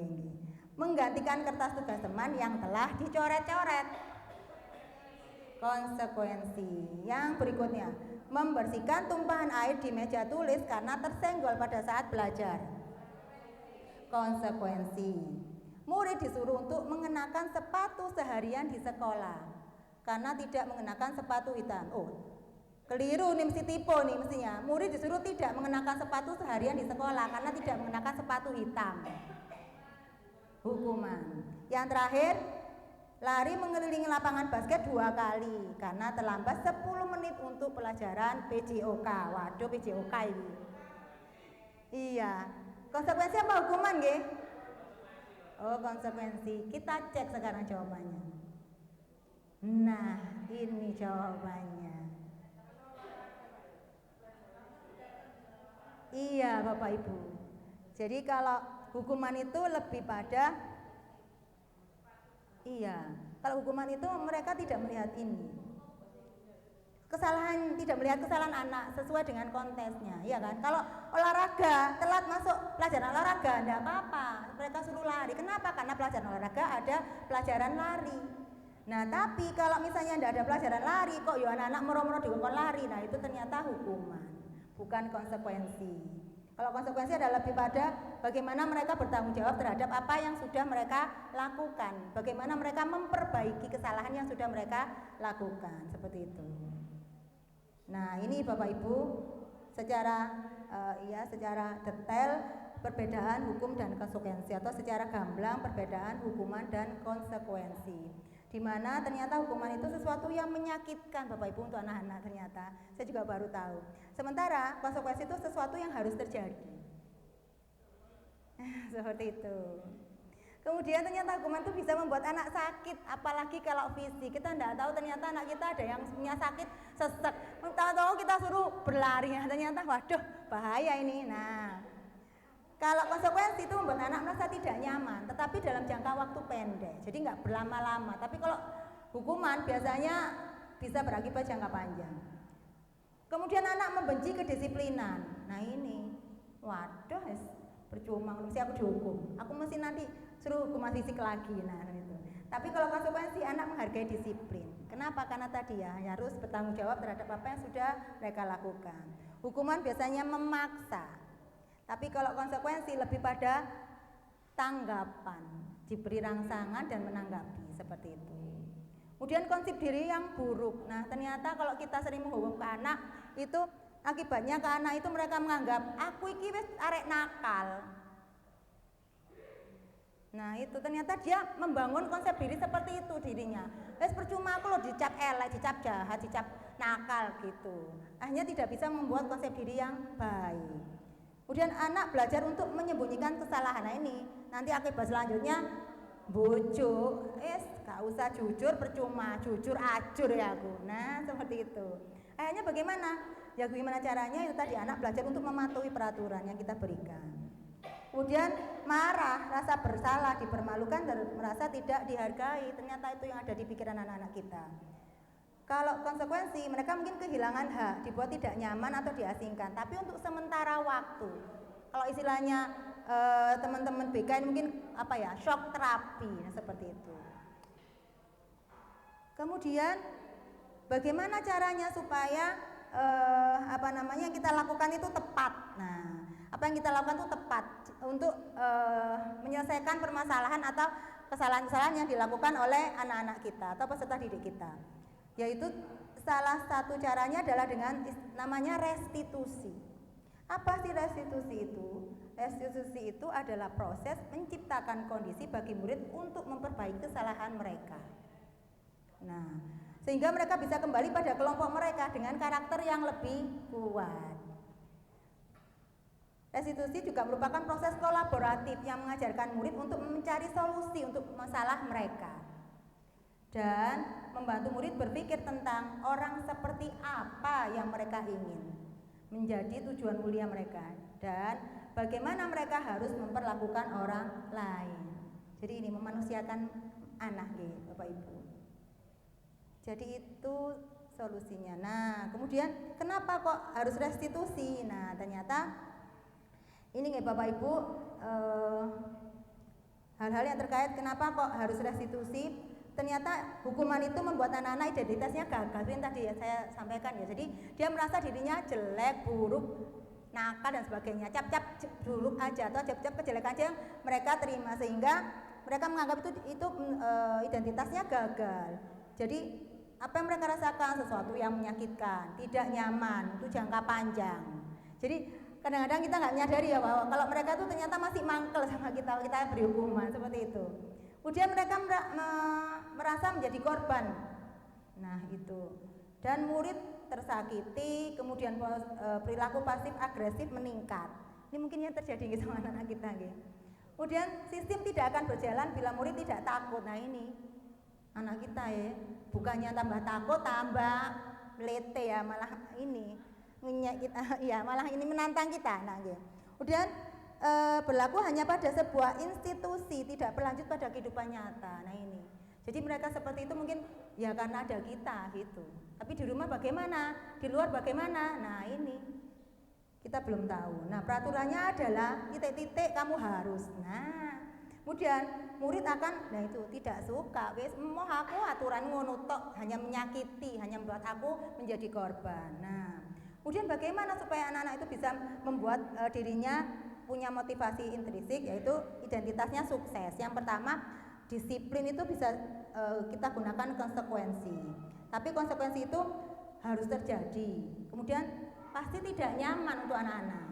Speaker 1: Menggantikan kertas tugas teman yang telah dicoret-coret. Konsekuensi yang berikutnya, membersihkan tumpahan air di meja tulis karena tersenggol pada saat belajar. Konsekuensi, murid disuruh untuk mengenakan sepatu seharian di sekolah karena tidak mengenakan sepatu hitam. Oh, keliru nih, mesti tipe nih mestinya. Murid disuruh tidak mengenakan sepatu seharian di sekolah karena tidak mengenakan sepatu hitam. Hukuman. Yang terakhir, lari mengelilingi lapangan basket 2 kali karena terlambat 10 menit untuk pelajaran PJOK. Waduh, PJOK ini. Iya. Konsekuensi apa hukuman Oh, konsekuensi. Kita cek sekarang jawabannya. Nah, ini jawabannya. Iya, Bapak Ibu. Jadi kalau hukuman itu lebih pada kalau hukuman itu mereka tidak melihat ini. Tidak melihat kesalahan anak sesuai dengan kontesnya, ya kan? Kalau olahraga telat masuk pelajaran olahraga, enggak apa-apa, mereka suruh lari. Kenapa? Karena pelajaran olahraga ada pelajaran lari. Nah, tapi kalau misalnya enggak ada pelajaran lari, kok ya anak-anak moro-moro dikon lari, nah itu ternyata hukuman, bukan konsekuensi. Kalau konsekuensi adalah lebih pada bagaimana mereka bertanggung jawab terhadap apa yang sudah mereka lakukan, bagaimana mereka memperbaiki kesalahan yang sudah mereka lakukan, seperti itu. Nah, ini Bapak Ibu secara detail perbedaan hukum dan konsekuensi, atau secara gamblang perbedaan hukuman dan konsekuensi. Di mana ternyata hukuman itu sesuatu yang menyakitkan Bapak Ibu untuk anak-anak, ternyata saya juga baru tahu. Sementara konsekuensi itu sesuatu yang harus terjadi. Seperti itu. Kemudian ternyata hukuman itu bisa membuat anak sakit, apalagi kalau fisik. Kita tidak tahu ternyata anak kita ada yang punya sakit sesek. Tahu-tahu kita suruh berlari, ternyata waduh bahaya ini. Nah, kalau konsekuensi itu membuat anak merasa tidak nyaman, tetapi dalam jangka waktu pendek, jadi nggak berlama-lama. Tapi kalau hukuman biasanya bisa berakibat jangka panjang. Kemudian anak membenci kedisiplinan. Nah ini, waduh, percuma, mesti aku dihukum. Aku mesti nanti suruh hukuman fisik lagi. Nah itu. Tapi kalau konsekuensi, anak menghargai disiplin. Kenapa? Karena tadi harus bertanggung jawab terhadap apa yang sudah mereka lakukan. Hukuman biasanya memaksa. Tapi kalau konsekuensi lebih pada tanggapan, diberi rangsangan dan menanggapi, seperti itu. Kemudian konsep diri yang buruk. Nah, ternyata kalau kita sering menghukum ke anak, itu akibatnya ke anak itu mereka menganggap aku iki wis arek nakal. Nah, itu ternyata dia membangun konsep diri seperti itu dirinya. Wis percuma aku loh dicap elek, dicap jahat, dicap nakal gitu. Akhirnya tidak bisa membuat konsep diri yang baik. Kemudian anak belajar untuk menyembunyikan kesalahan. Nah ini nanti akibat selanjutnya bujuk, gak usah jujur percuma, jujur acur ya aku. Nah seperti itu. Akhirnya bagaimana? Ya gimana caranya itu tadi anak belajar untuk mematuhi peraturan yang kita berikan. Kemudian marah, rasa bersalah, dipermalukan dan merasa tidak dihargai. Ternyata itu yang ada di pikiran anak-anak kita. Kalau konsekuensi, mereka mungkin kehilangan hak, dibuat tidak nyaman atau diasingkan. Tapi untuk sementara waktu. Kalau istilahnya teman-teman BK ini mungkin shock terapi, nah, seperti itu. Kemudian bagaimana caranya supaya yang kita lakukan itu tepat. Nah, apa yang kita lakukan itu tepat untuk menyelesaikan permasalahan atau kesalahan-kesalahan yang dilakukan oleh anak-anak kita atau peserta didik kita. Yaitu salah satu caranya adalah dengan namanya restitusi. Apa sih restitusi itu? Restitusi itu adalah proses menciptakan kondisi bagi murid untuk memperbaiki kesalahan mereka. Nah, sehingga mereka bisa kembali pada kelompok mereka dengan karakter yang lebih kuat. Restitusi juga merupakan proses kolaboratif yang mengajarkan murid untuk mencari solusi untuk masalah mereka dan membantu murid berpikir tentang orang seperti apa yang mereka ingin menjadi tujuan mulia mereka dan bagaimana mereka harus memperlakukan orang lain. Jadi ini memanusiakan anak Bapak Ibu. Jadi itu solusinya. Nah, kemudian kenapa kok harus restitusi? Nah, ternyata ini Bapak Ibu hal-hal yang terkait kenapa kok harus restitusi. Ternyata hukuman itu membuat anak-anak identitasnya gagal. Itu yang tadi saya sampaikan ya. Jadi dia merasa dirinya jelek, buruk, nakal dan sebagainya. Cap-cap buruk aja atau cap-cap kejelekan aja yang mereka terima sehingga mereka menganggap itu identitasnya gagal. Jadi apa yang mereka rasakan sesuatu yang menyakitkan, tidak nyaman, itu jangka panjang. Jadi kadang-kadang kita nggak menyadari ya bahwa kalau mereka itu ternyata masih mangkel sama kita beri hukuman seperti itu. Kemudian mereka merasa menjadi korban. Nah itu. Dan murid tersakiti, kemudian perilaku pasif agresif meningkat. Ini mungkin yang terjadi sama anak-anak kita. Kemudian sistem tidak akan berjalan bila murid tidak takut. Nah ini anak kita ya, bukannya tambah takut, tambah melete ya, malah ini malah ini menantang kita. Nah, kemudian berlaku hanya pada sebuah institusi, tidak berlanjut pada kehidupan nyata. Nah ini, jadi mereka seperti itu mungkin ya karena ada kita gitu. Tapi di rumah bagaimana? Di luar bagaimana? Nah ini kita belum tahu. Nah peraturannya adalah titik-titik kamu harus. Nah kemudian murid akan, nah itu tidak suka. Wes mau aku aturan ngono tok, hanya menyakiti, hanya membuat aku menjadi korban. Nah kemudian bagaimana supaya anak-anak itu bisa membuat dirinya punya motivasi intrinsik, yaitu identitasnya sukses. Yang pertama, disiplin itu bisa kita gunakan konsekuensi. Tapi konsekuensi itu harus terjadi. Kemudian pasti tidak nyaman untuk anak-anak.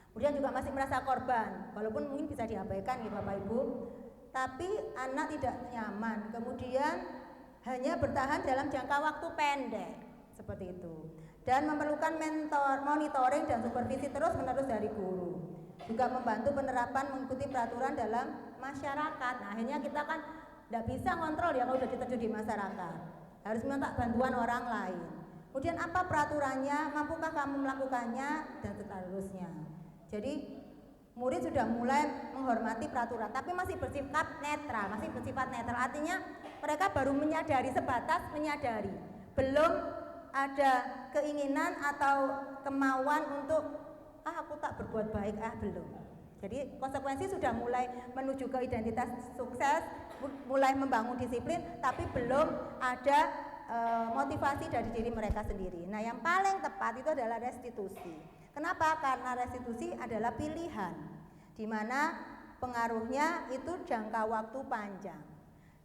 Speaker 1: Kemudian juga masih merasa korban, walaupun mungkin bisa diabaikan gitu Bapak Ibu. Tapi anak tidak nyaman. Kemudian hanya bertahan dalam jangka waktu pendek, seperti itu. Dan memerlukan monitoring dan supervisi terus-menerus dari guru. Juga membantu penerapan mengikuti peraturan dalam masyarakat. Nah, akhirnya kita kan tidak bisa ngontrol ya kalau sudah diterjun di masyarakat. Harus minta bantuan orang lain. Kemudian apa peraturannya, mampukah kamu melakukannya, dan seterusnya. Jadi murid sudah mulai menghormati peraturan, tapi masih bersifat netral, artinya mereka baru menyadari, sebatas menyadari, belum ada keinginan atau kemauan untuk aku tak berbuat baik, belum. Jadi konsekuensi sudah mulai menuju ke identitas sukses, mulai membangun disiplin, tapi belum ada motivasi dari diri mereka sendiri. Nah yang paling tepat itu adalah restitusi. Kenapa? Karena restitusi adalah pilihan, di mana pengaruhnya itu jangka waktu panjang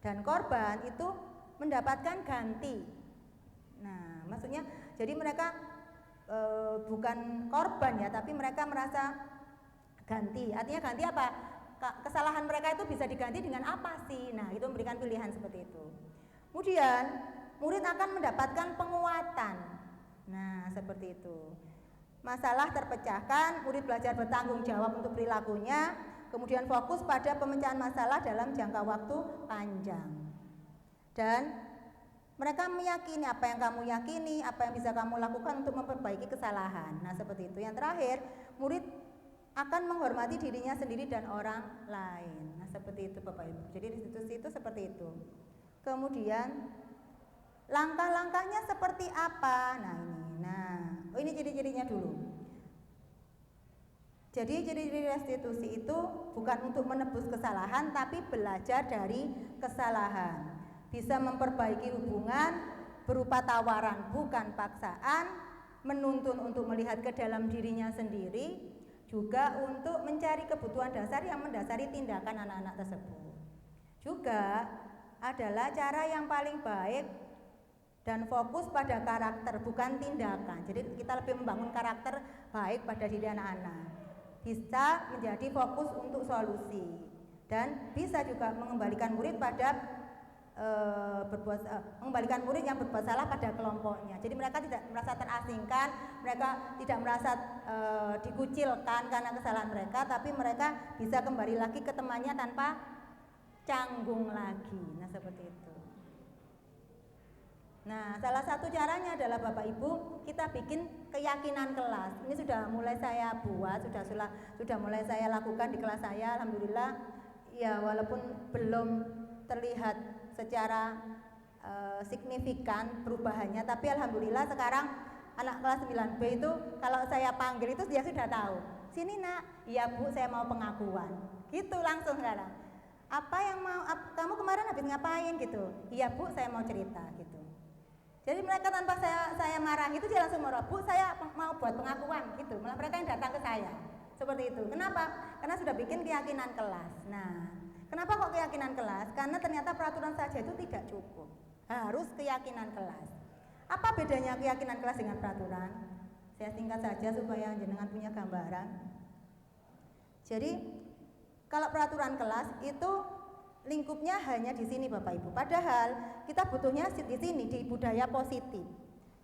Speaker 1: dan korban itu mendapatkan ganti. Nah, maksudnya jadi mereka bukan korban ya, tapi mereka merasa ganti. Artinya ganti apa? Kesalahan mereka itu bisa diganti dengan apa sih? Nah, itu memberikan pilihan seperti itu. Kemudian murid akan mendapatkan penguatan. Nah, seperti itu. Masalah terpecahkan, murid belajar bertanggung jawab untuk perilakunya, kemudian fokus pada pemecahan masalah dalam jangka waktu panjang. Dan mereka meyakini apa yang kamu yakini, apa yang bisa kamu lakukan untuk memperbaiki kesalahan. Nah, seperti itu. Yang terakhir, murid akan menghormati dirinya sendiri dan orang lain. Nah, seperti itu Bapak Ibu. Jadi di situ seperti itu. Kemudian langkah-langkahnya seperti apa? Nah, ini. Ini ciri-cirinya dulu. Jadi ciri-ciri restitusi itu bukan untuk menebus kesalahan, tapi belajar dari kesalahan. Bisa memperbaiki hubungan berupa tawaran bukan paksaan, menuntun untuk melihat ke dalam dirinya sendiri, juga untuk mencari kebutuhan dasar yang mendasari tindakan anak-anak tersebut. Juga adalah cara yang paling baik dan fokus pada karakter bukan tindakan. Jadi kita lebih membangun karakter baik pada diri anak-anak. Bisa menjadi fokus untuk solusi dan bisa juga mengembalikan murid pada mengembalikan murid yang berbuat salah pada kelompoknya. Jadi mereka tidak merasa terasingkan, mereka tidak merasa dikucilkan karena kesalahan mereka, tapi mereka bisa kembali lagi ke temannya tanpa canggung lagi. Nah, seperti itu. Nah, salah satu caranya adalah Bapak Ibu, kita bikin keyakinan kelas. Ini sudah mulai saya buat, sudah mulai saya lakukan di kelas saya. Alhamdulillah, ya walaupun belum terlihat secara signifikan perubahannya, tapi alhamdulillah sekarang anak kelas 9B itu kalau saya panggil itu dia sudah tahu. Sini nak, iya Bu, saya mau pengakuan. Gitu langsung sekarang. Apa yang mau kamu kemarin habis ngapain gitu? Iya Bu, saya mau cerita gitu. Jadi mereka tanpa saya marah itu dia langsung marah, Bu, saya mau buat pengakuan gitu. Malah mereka yang datang ke saya. Seperti itu. Kenapa? Karena sudah bikin keyakinan kelas. Nah, kenapa kok keyakinan kelas? Karena ternyata peraturan saja itu tidak cukup. Harus keyakinan kelas. Apa bedanya keyakinan kelas dengan peraturan? Saya singkat saja supaya jenengan punya gambaran. Jadi, kalau peraturan kelas itu lingkupnya hanya di sini Bapak Ibu. Padahal kita butuhnya di sini di budaya positif.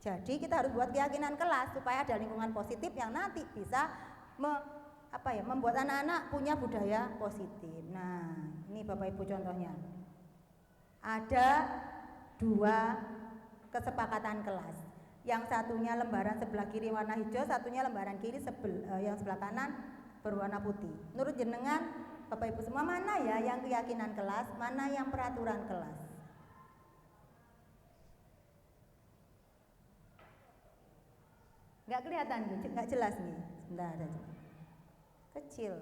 Speaker 1: Jadi kita harus buat keyakinan kelas supaya ada lingkungan positif yang nanti bisa membuat anak-anak punya budaya positif. Nah, ini Bapak Ibu contohnya. Ada 2 kesepakatan kelas. Yang satunya lembaran sebelah kiri warna hijau, satunya lembaran kiri yang sebelah kanan berwarna putih. Menurut jenengan Bapak Ibu semua, mana ya yang keyakinan kelas, mana yang peraturan kelas? Nggak kelihatan, nggak jelas nih. Sebentar aja. Kecil.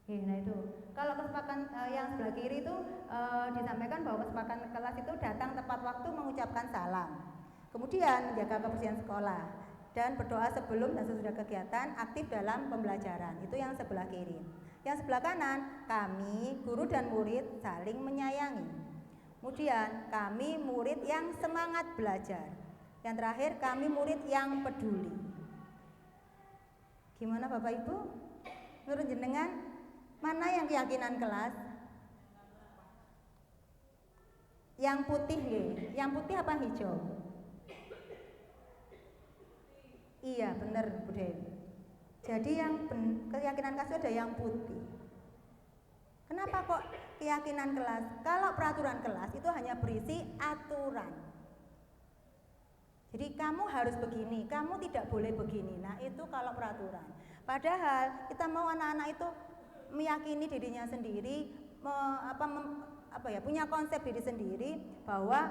Speaker 1: Nah itu, kalau kesepakatan yang sebelah kiri itu disampaikan bahwa kesepakatan kelas itu datang tepat waktu mengucapkan salam, kemudian menjaga kebersihan sekolah, dan berdoa sebelum dan sesudah kegiatan, aktif dalam pembelajaran. Itu yang sebelah kiri. Yang sebelah kanan, kami guru dan murid saling menyayangi. Kemudian kami murid yang semangat belajar. Yang terakhir, kami murid yang peduli. Gimana Bapak Ibu? Menurut jenengan, mana yang keyakinan kelas? Yang putih ya? Yang putih apa hijau? Iya benar Bu Dewi. Jadi yang keyakinan kelas itu ada yang putih. Kenapa kok keyakinan kelas? Kalau peraturan kelas itu hanya berisi aturan. Jadi kamu harus begini, kamu tidak boleh begini. Nah itu kalau peraturan. Padahal kita mau anak-anak itu meyakini dirinya sendiri, punya konsep diri sendiri bahwa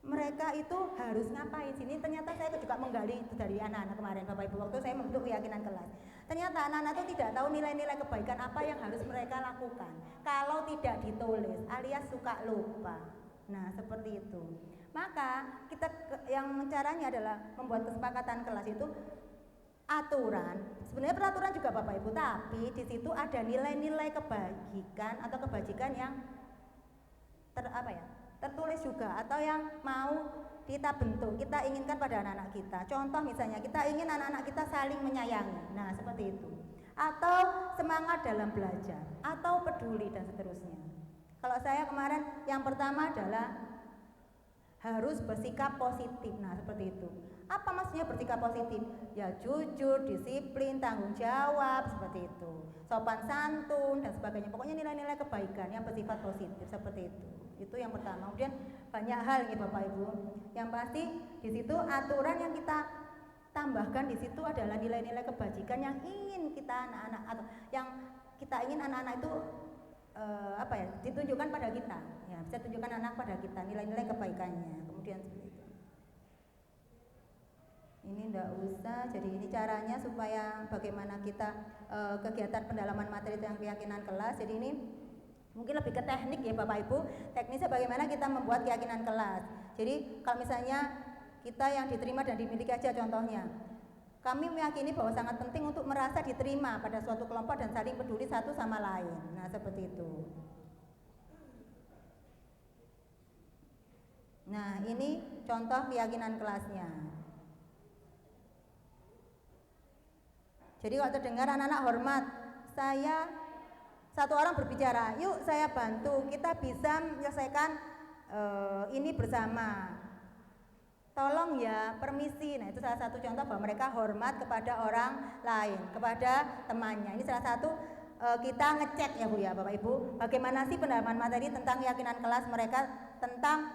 Speaker 1: mereka itu harus ngapain. Sini ternyata saya juga menggali itu dari anak-anak kemarin Bapak Ibu waktu saya membentuk keyakinan kelas. Ternyata anak-anak itu tidak tahu nilai-nilai kebaikan apa yang harus mereka lakukan kalau tidak ditulis, alias suka lupa. Nah seperti itu. Maka kita yang caranya adalah membuat kesepakatan kelas itu aturan. Sebenarnya peraturan juga Bapak Ibu, tapi di situ ada nilai-nilai kebajikan yang tertulis juga atau yang mau kita bentuk, kita inginkan pada anak-anak kita. Contoh misalnya kita ingin anak-anak kita saling menyayangi. Nah, seperti itu. atau semangat dalam belajar, atau peduli dan seterusnya. Kalau saya kemarin yang pertama adalah harus bersikap positif. Nah, seperti itu. Apa maksudnya bersikap positif? Ya jujur, disiplin, tanggung jawab, seperti itu. Sopan santun dan sebagainya. Pokoknya nilai-nilai kebaikan yang bersifat positif seperti itu. Itu yang pertama. Kemudian banyak hal nih Bapak Ibu. Yang pasti di situ aturan yang kita tambahkan di situ adalah nilai-nilai kebajikan yang ingin kita anak-anak atau yang kita ingin anak-anak itu ditunjukkan pada kita. Ya, bisa tunjukkan anak pada kita nilai-nilai kebaikannya. Kemudian seperti itu. Ini enggak usah. Jadi ini caranya supaya bagaimana kita kegiatan pendalaman materi tentang keyakinan kelas. Jadi ini mungkin lebih ke teknik ya Bapak Ibu. Teknisnya bagaimana kita membuat keyakinan kelas. Jadi kalau misalnya kita yang diterima dan dimiliki aja contohnya. Kami meyakini bahwa sangat penting untuk merasa diterima pada suatu kelompok dan saling peduli satu sama lain. Nah, seperti itu. Nah, ini contoh keyakinan kelasnya. Jadi kalau terdengar anak-anak hormat, satu orang berbicara, yuk saya bantu, kita bisa menyelesaikan ini bersama. Tolong ya, permisi. Nah, itu salah satu contoh bahwa mereka hormat kepada orang lain, kepada temannya. Ini salah satu kita ngecek ya Bu ya, Bapak Ibu, bagaimana sih pendalaman materi tentang keyakinan kelas mereka tentang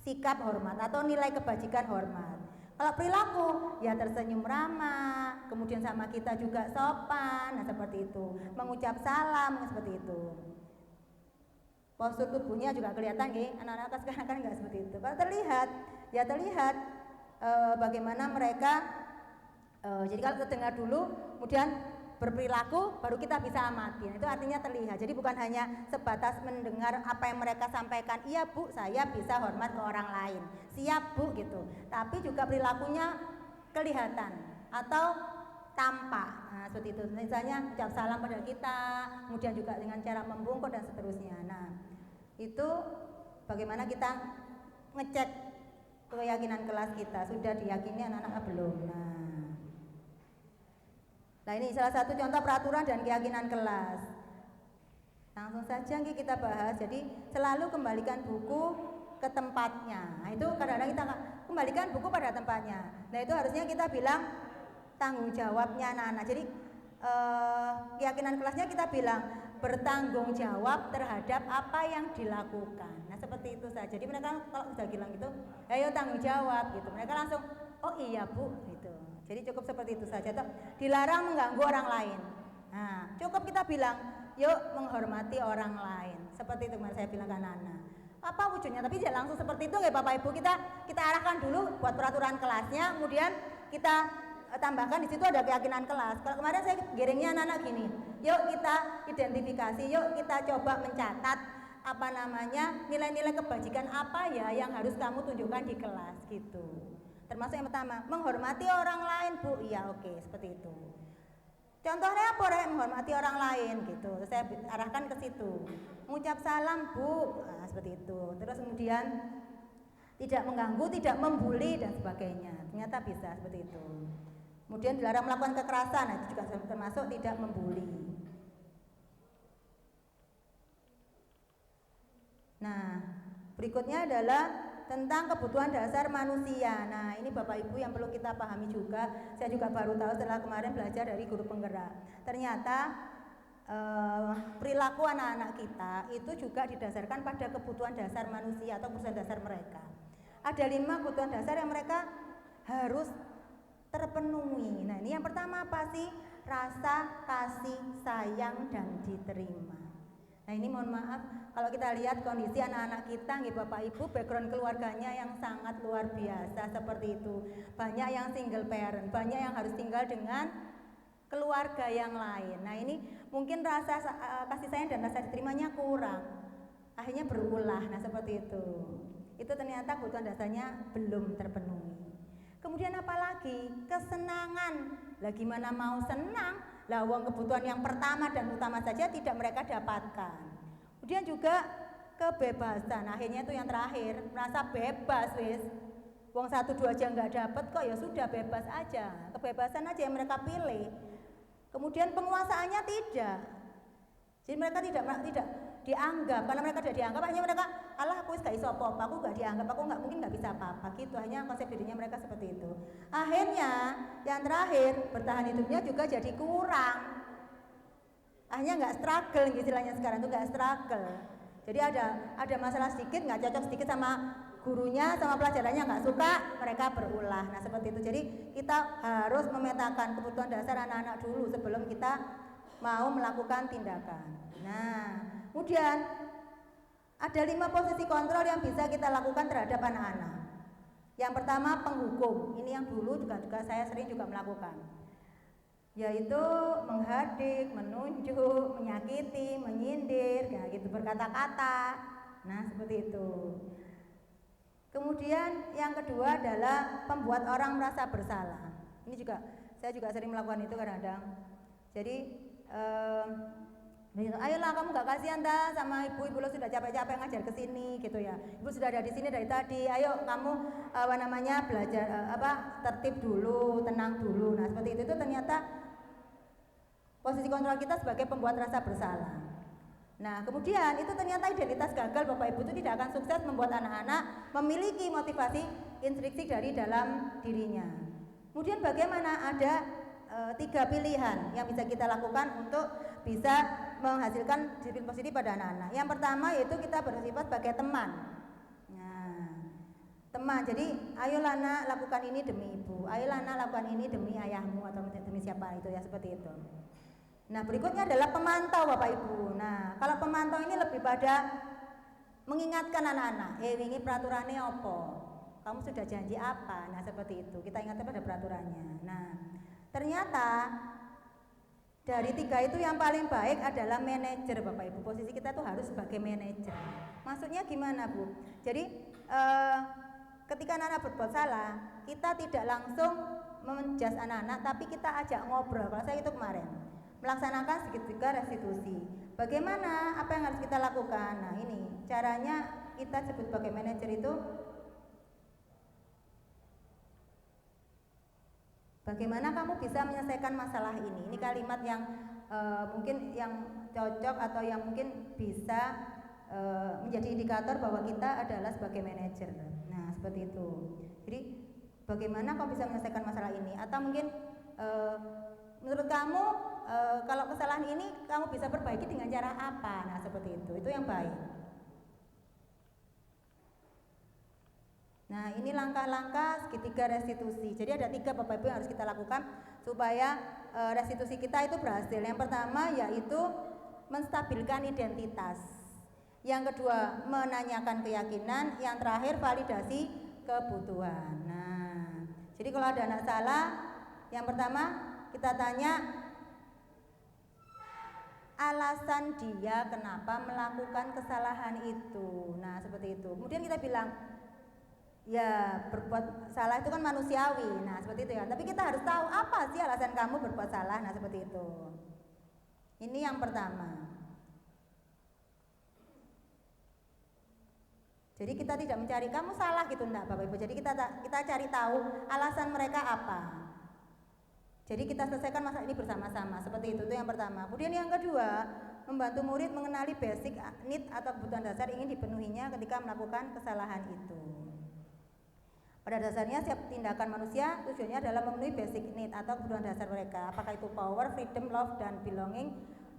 Speaker 1: sikap hormat atau nilai kebajikan hormat. Kalau perilaku, ya tersenyum ramah, kemudian sama kita juga sopan, nah seperti itu. Mengucap salam, seperti itu. Postur tubuhnya juga kelihatan nih, anak-anak sekarang kan nggak seperti itu. Kalau terlihat bagaimana mereka. Jadi kalau terdengar dulu, kemudian berperilaku, baru kita bisa amati. Nah, itu artinya terlihat. Jadi bukan hanya sebatas mendengar apa yang mereka sampaikan. Iya Bu, saya bisa hormat ke orang lain. Siap Bu gitu. Tapi juga perilakunya kelihatan atau tampak. Nah, seperti itu. Misalnya ucap salam pada kita, kemudian juga dengan cara membungkuk dan seterusnya. Nah, itu bagaimana kita ngecek keyakinan kelas kita, sudah diyakini anak-anak belum. Nah, ini salah satu contoh peraturan dan keyakinan kelas. Langsung saja kita bahas. Jadi selalu kembalikan buku ke tempatnya. Nah, itu kadang-kadang kita kembalikan buku pada tempatnya. Nah, itu harusnya kita bilang tanggung jawabnya anak-anak. Jadi keyakinan kelasnya kita bilang bertanggung jawab terhadap apa yang dilakukan. Nah, seperti itu saja. Jadi mereka kalau sudah bilang gitu, ayo tanggung jawab gitu. Mereka langsung, oh iya Bu, gitu. Jadi cukup seperti itu saja. Dilarang mengganggu orang lain. Nah, cukup kita bilang, yuk menghormati orang lain. Seperti itu kemarin saya bilang ke anak-anak. Apa wujudnya? Tapi tidak langsung seperti itu ya Bapak Ibu. Kita arahkan dulu buat peraturan kelasnya, kemudian kita tambahkan di situ ada keyakinan kelas. Kalau kemarin saya giringnya anak-anak gini, yuk kita identifikasi, yuk kita coba mencatat nilai-nilai kebajikan apa ya yang harus kamu tunjukkan di kelas gitu. Termasuk yang pertama, menghormati orang lain Bu. Iya oke, seperti itu. Contohnya apa menghormati orang lain gitu. Terus saya arahkan ke situ. Mengucap salam Bu, nah, seperti itu. Terus kemudian tidak mengganggu, tidak membuli dan sebagainya. Ternyata bisa seperti itu. Kemudian dilarang melakukan kekerasan, nah, itu juga termasuk tidak membuli. Nah, berikutnya adalah tentang kebutuhan dasar manusia. Nah, ini Bapak Ibu yang perlu kita pahami juga. Saya juga baru tahu setelah kemarin belajar dari guru penggerak. Ternyata perilaku anak-anak kita itu juga didasarkan pada kebutuhan dasar manusia atau kebutuhan dasar mereka. Ada 5 kebutuhan dasar yang mereka harus terpenuhi. Nah, ini yang pertama apa sih? Rasa kasih, sayang, dan diterima. Nah, ini mohon maaf kalau kita lihat kondisi anak-anak kita, nih Bapak Ibu, background keluarganya yang sangat luar biasa seperti itu. Banyak yang single parent, banyak yang harus tinggal dengan keluarga yang lain. Nah, ini mungkin rasa kasih sayang dan rasa diterimanya kurang. Akhirnya berulah. Nah, seperti itu. Itu ternyata kebutuhan dasarnya belum terpenuhi. Kemudian apalagi? Kesenangan. Lah gimana mau senang? Lah wong kebutuhan yang pertama dan utama saja tidak mereka dapatkan. Kemudian juga kebebasan. Akhirnya itu yang terakhir, merasa bebas wis. Wong 1 2 aja nggak dapat kok, ya sudah bebas aja. Kebebasan aja yang mereka pilih. Kemudian penguasaannya tidak. Jadi mereka tidak dianggap, karena mereka tidak dianggap hanya mereka, alah aku gak iso apa-apa, aku gak dianggap, aku mungkin gak bisa apa-apa gitu, hanya konsep dirinya mereka seperti itu. Akhirnya yang terakhir bertahan hidupnya juga jadi kurang. Akhirnya nggak struggle, istilahnya sekarang itu nggak struggle. Jadi ada masalah sedikit, nggak cocok sedikit sama gurunya, sama pelajarannya nggak suka, mereka berulah. Nah seperti itu. Jadi kita harus memetakan kebutuhan dasar anak-anak dulu sebelum kita mau melakukan tindakan. Nah kemudian ada 5 posisi kontrol yang bisa kita lakukan terhadap anak-anak. Yang pertama penghukum. Ini yang dulu juga saya sering juga melakukan, yaitu menghadik, menunjuk, menyakiti, menyindir, ya gitu, berkata-kata. Nah seperti itu. Kemudian yang kedua adalah membuat orang merasa bersalah. Ini juga saya juga sering melakukan itu kadang-kadang. Jadi ayolah kamu gak kasihan dah sama ibu lo sudah capek-capek ngajar ke sini gitu ya. Ibu sudah ada di sini dari tadi. Ayo kamu belajar tertib dulu, tenang dulu. Nah seperti itu ternyata posisi kontrol kita sebagai pembuat rasa bersalah. Nah kemudian itu ternyata identitas gagal Bapak Ibu itu tidak akan sukses membuat anak-anak memiliki motivasi intrinsik dari dalam dirinya. Kemudian bagaimana? Ada 3 pilihan yang bisa kita lakukan untuk bisa menghasilkan disiplin positif pada anak-anak. Yang pertama yaitu kita bersifat sebagai teman. Nah, teman. Jadi ayolah nak lakukan ini demi ibu, ayolah nak lakukan ini demi ayahmu atau demi siapa itu ya, seperti itu. Nah berikutnya adalah pemantau Bapak Ibu. Nah kalau pemantau ini lebih pada mengingatkan anak-anak, ini peraturannya apa, kamu sudah janji apa. Nah seperti itu, kita ingatkan pada peraturannya. Nah ternyata dari 3 itu yang paling baik adalah manajer Bapak Ibu. Posisi kita tuh harus sebagai manajer. Maksudnya gimana Bu? Jadi ketika anak-anak berbuat salah, kita tidak langsung menjas anak-anak, tapi kita ajak ngobrol. Kalau saya itu kemarin melaksanakan segitiga restitusi. Bagaimana? Apa yang harus kita lakukan? Nah ini caranya kita sebut sebagai manajer itu. Bagaimana kamu bisa menyelesaikan masalah ini? Ini kalimat yang mungkin yang cocok atau yang mungkin bisa menjadi indikator bahwa kita adalah sebagai manajer. Nah seperti itu. Jadi bagaimana kamu bisa menyelesaikan masalah ini? Atau mungkin menurut kamu kalau kesalahan ini kamu bisa perbaiki dengan cara apa? Nah seperti itu yang baik. Nah ini langkah-langkah segitiga restitusi. Jadi ada 3 Bapak Ibu yang harus kita lakukan supaya restitusi kita itu berhasil. Yang pertama yaitu menstabilkan identitas. Yang kedua menanyakan keyakinan. Yang terakhir validasi kebutuhan. Nah jadi kalau ada anak salah, yang pertama kita tanya alasan dia kenapa melakukan kesalahan itu. Nah seperti itu. Kemudian kita bilang, ya berbuat salah itu kan manusiawi. Nah seperti itu ya. Tapi kita harus tahu apa sih alasan kamu berbuat salah. Nah seperti itu. Ini yang pertama. Jadi kita tidak mencari kamu salah gitu enggak Bapak Ibu. Jadi kita cari tahu alasan mereka apa. Jadi kita selesaikan masalah ini bersama-sama. Seperti itu yang pertama. Kemudian yang kedua, membantu murid mengenali basic need atau kebutuhan dasar ingin dipenuhinya ketika melakukan kesalahan itu. Pada dasarnya setiap tindakan manusia tujuannya adalah memenuhi basic need atau kebutuhan dasar mereka. Apakah itu power, freedom, love, dan belonging,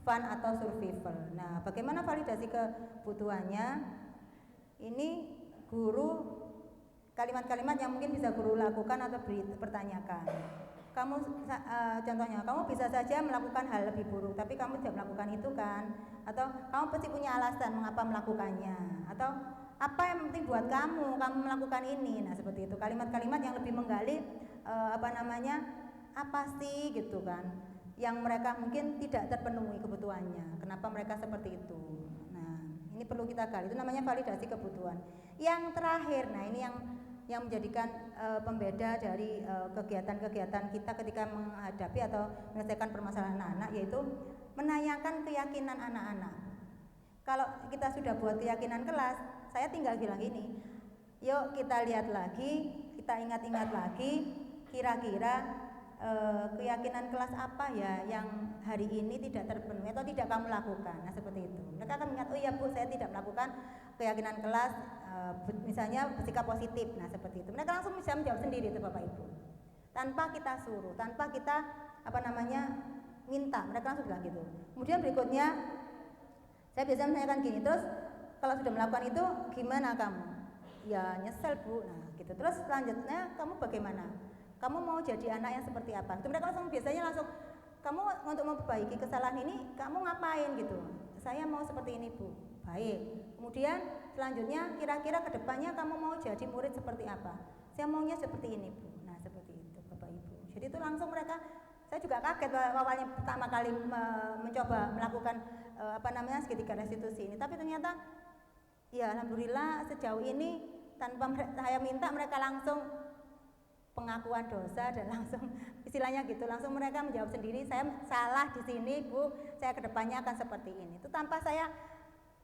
Speaker 1: fun, atau survival. Nah, bagaimana validasi kebutuhannya? Ini guru, kalimat-kalimat yang mungkin bisa guru lakukan atau pertanyakan. Kamu contohnya, kamu bisa saja melakukan hal lebih buruk, tapi kamu tidak melakukan itu kan? Atau kamu pasti punya alasan mengapa melakukannya? Atau apa yang penting buat kamu melakukan ini? Nah seperti itu, kalimat-kalimat yang lebih menggali apa sih gitu kan, yang mereka mungkin tidak terpenuhi kebutuhannya, kenapa mereka seperti itu. Nah ini perlu kita gali, itu namanya validasi kebutuhan. Yang terakhir, nah ini yang menjadikan pembeda dari kegiatan-kegiatan kita ketika menghadapi atau menyelesaikan permasalahan anak-anak, yaitu menanyakan keyakinan anak-anak. Kalau kita sudah buat keyakinan kelas, saya tinggal bilang gini, yuk kita lihat lagi, kita ingat-ingat lagi, kira-kira keyakinan kelas apa ya yang hari ini tidak terpenuhi atau tidak kamu lakukan. Nah seperti itu. Mereka akan mengingat, oh iya Bu, saya tidak melakukan keyakinan kelas, misalnya bersikap positif. Nah seperti itu. Mereka langsung bisa menjawab sendiri itu Bapak Ibu. Tanpa kita suruh, tanpa kita minta, mereka langsung bilang gitu. Kemudian berikutnya saya biasanya menanyakan gini, terus kalau sudah melakukan itu gimana kamu? Ya nyesel Bu. Nah gitu. Terus selanjutnya kamu bagaimana? Kamu mau jadi anak yang seperti apa? Itu mereka biasanya langsung, kamu untuk memperbaiki kesalahan ini, kamu ngapain gitu? Saya mau seperti ini Bu. Baik. Kemudian selanjutnya kira-kira ke depannya kamu mau jadi murid seperti apa? Saya maunya seperti ini Bu. Nah seperti itu Bapak Ibu. Jadi itu langsung mereka, saya juga kaget awalnya pertama kali mencoba melakukan segitiga restitusi ini. Tapi ternyata ya alhamdulillah sejauh ini tanpa saya minta mereka langsung pengakuan dosa dan langsung istilahnya gitu, langsung mereka menjawab sendiri, saya salah di sini Bu, saya kedepannya akan seperti ini. Itu tanpa saya